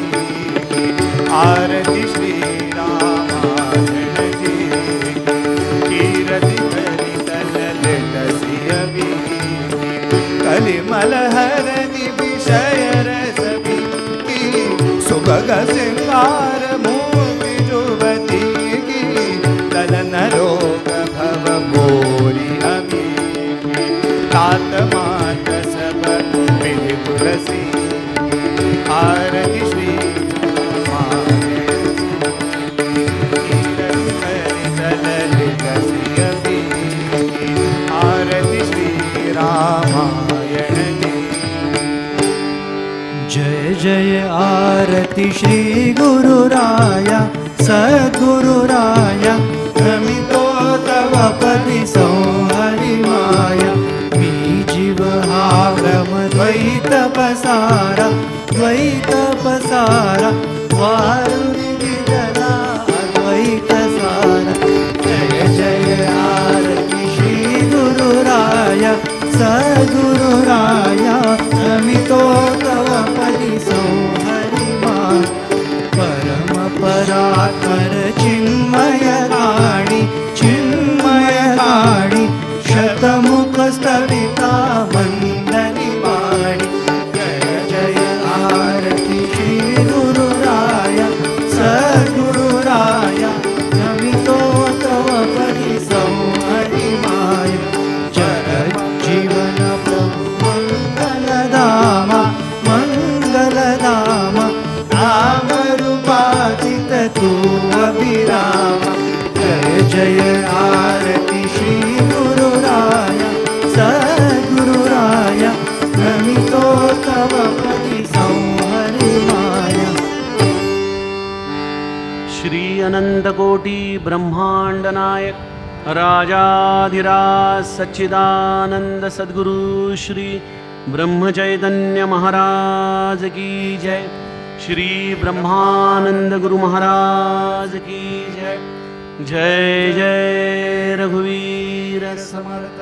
आरती श्री रामायण जी कीर्ति कलितल दिलसिया भी। कलिमल हरनि विषय रस भी सुभग सिंगार मूर्ति जुवती की। तलन रोग भव मोरी अमी तात मात सब विधि तुलसी। आरती श्री रामायण कीर्ति कलितल दिलसिया भी। आरती श्री रामायण जी। जय जय आरती श्री गुरुराया सद्गुरुराया नमितो तव पदि संहरि माया। मी जीव हा ब्रह्म द्वैत पसारा द्वैत पसारा वारुणी विदला अद्वैत सारा। जय जय आरती श्री गुरुराया सद्गुरुराया नमितो तव पदि संहरि माया। परम परात्पर चिन्मय राणी चिन्मय राणी शतमुख स्तविता वंदनी वाणी। जय जय आरती श्री गुरुराया सद्गुरुराया नमितो तव पदि संहरि माया। जय जीवन प्रभु मंगलधामा मंगलधामा राम रूपातीत तू अभिराम। जय जय आरती श्री गुरुराया सद्गुरुराया नमितो तव पदि संहरि माया। श्री अनंत कोटि ब्रह्मांड नायक राजाधिराज सच्चिदानंद सद्गुरु श्री ब्रह्म चैतन्य महाराज की जय। श्री ब्रह्मानंद गुरु महाराज की जय। जय जय रघुवीर समर्थ।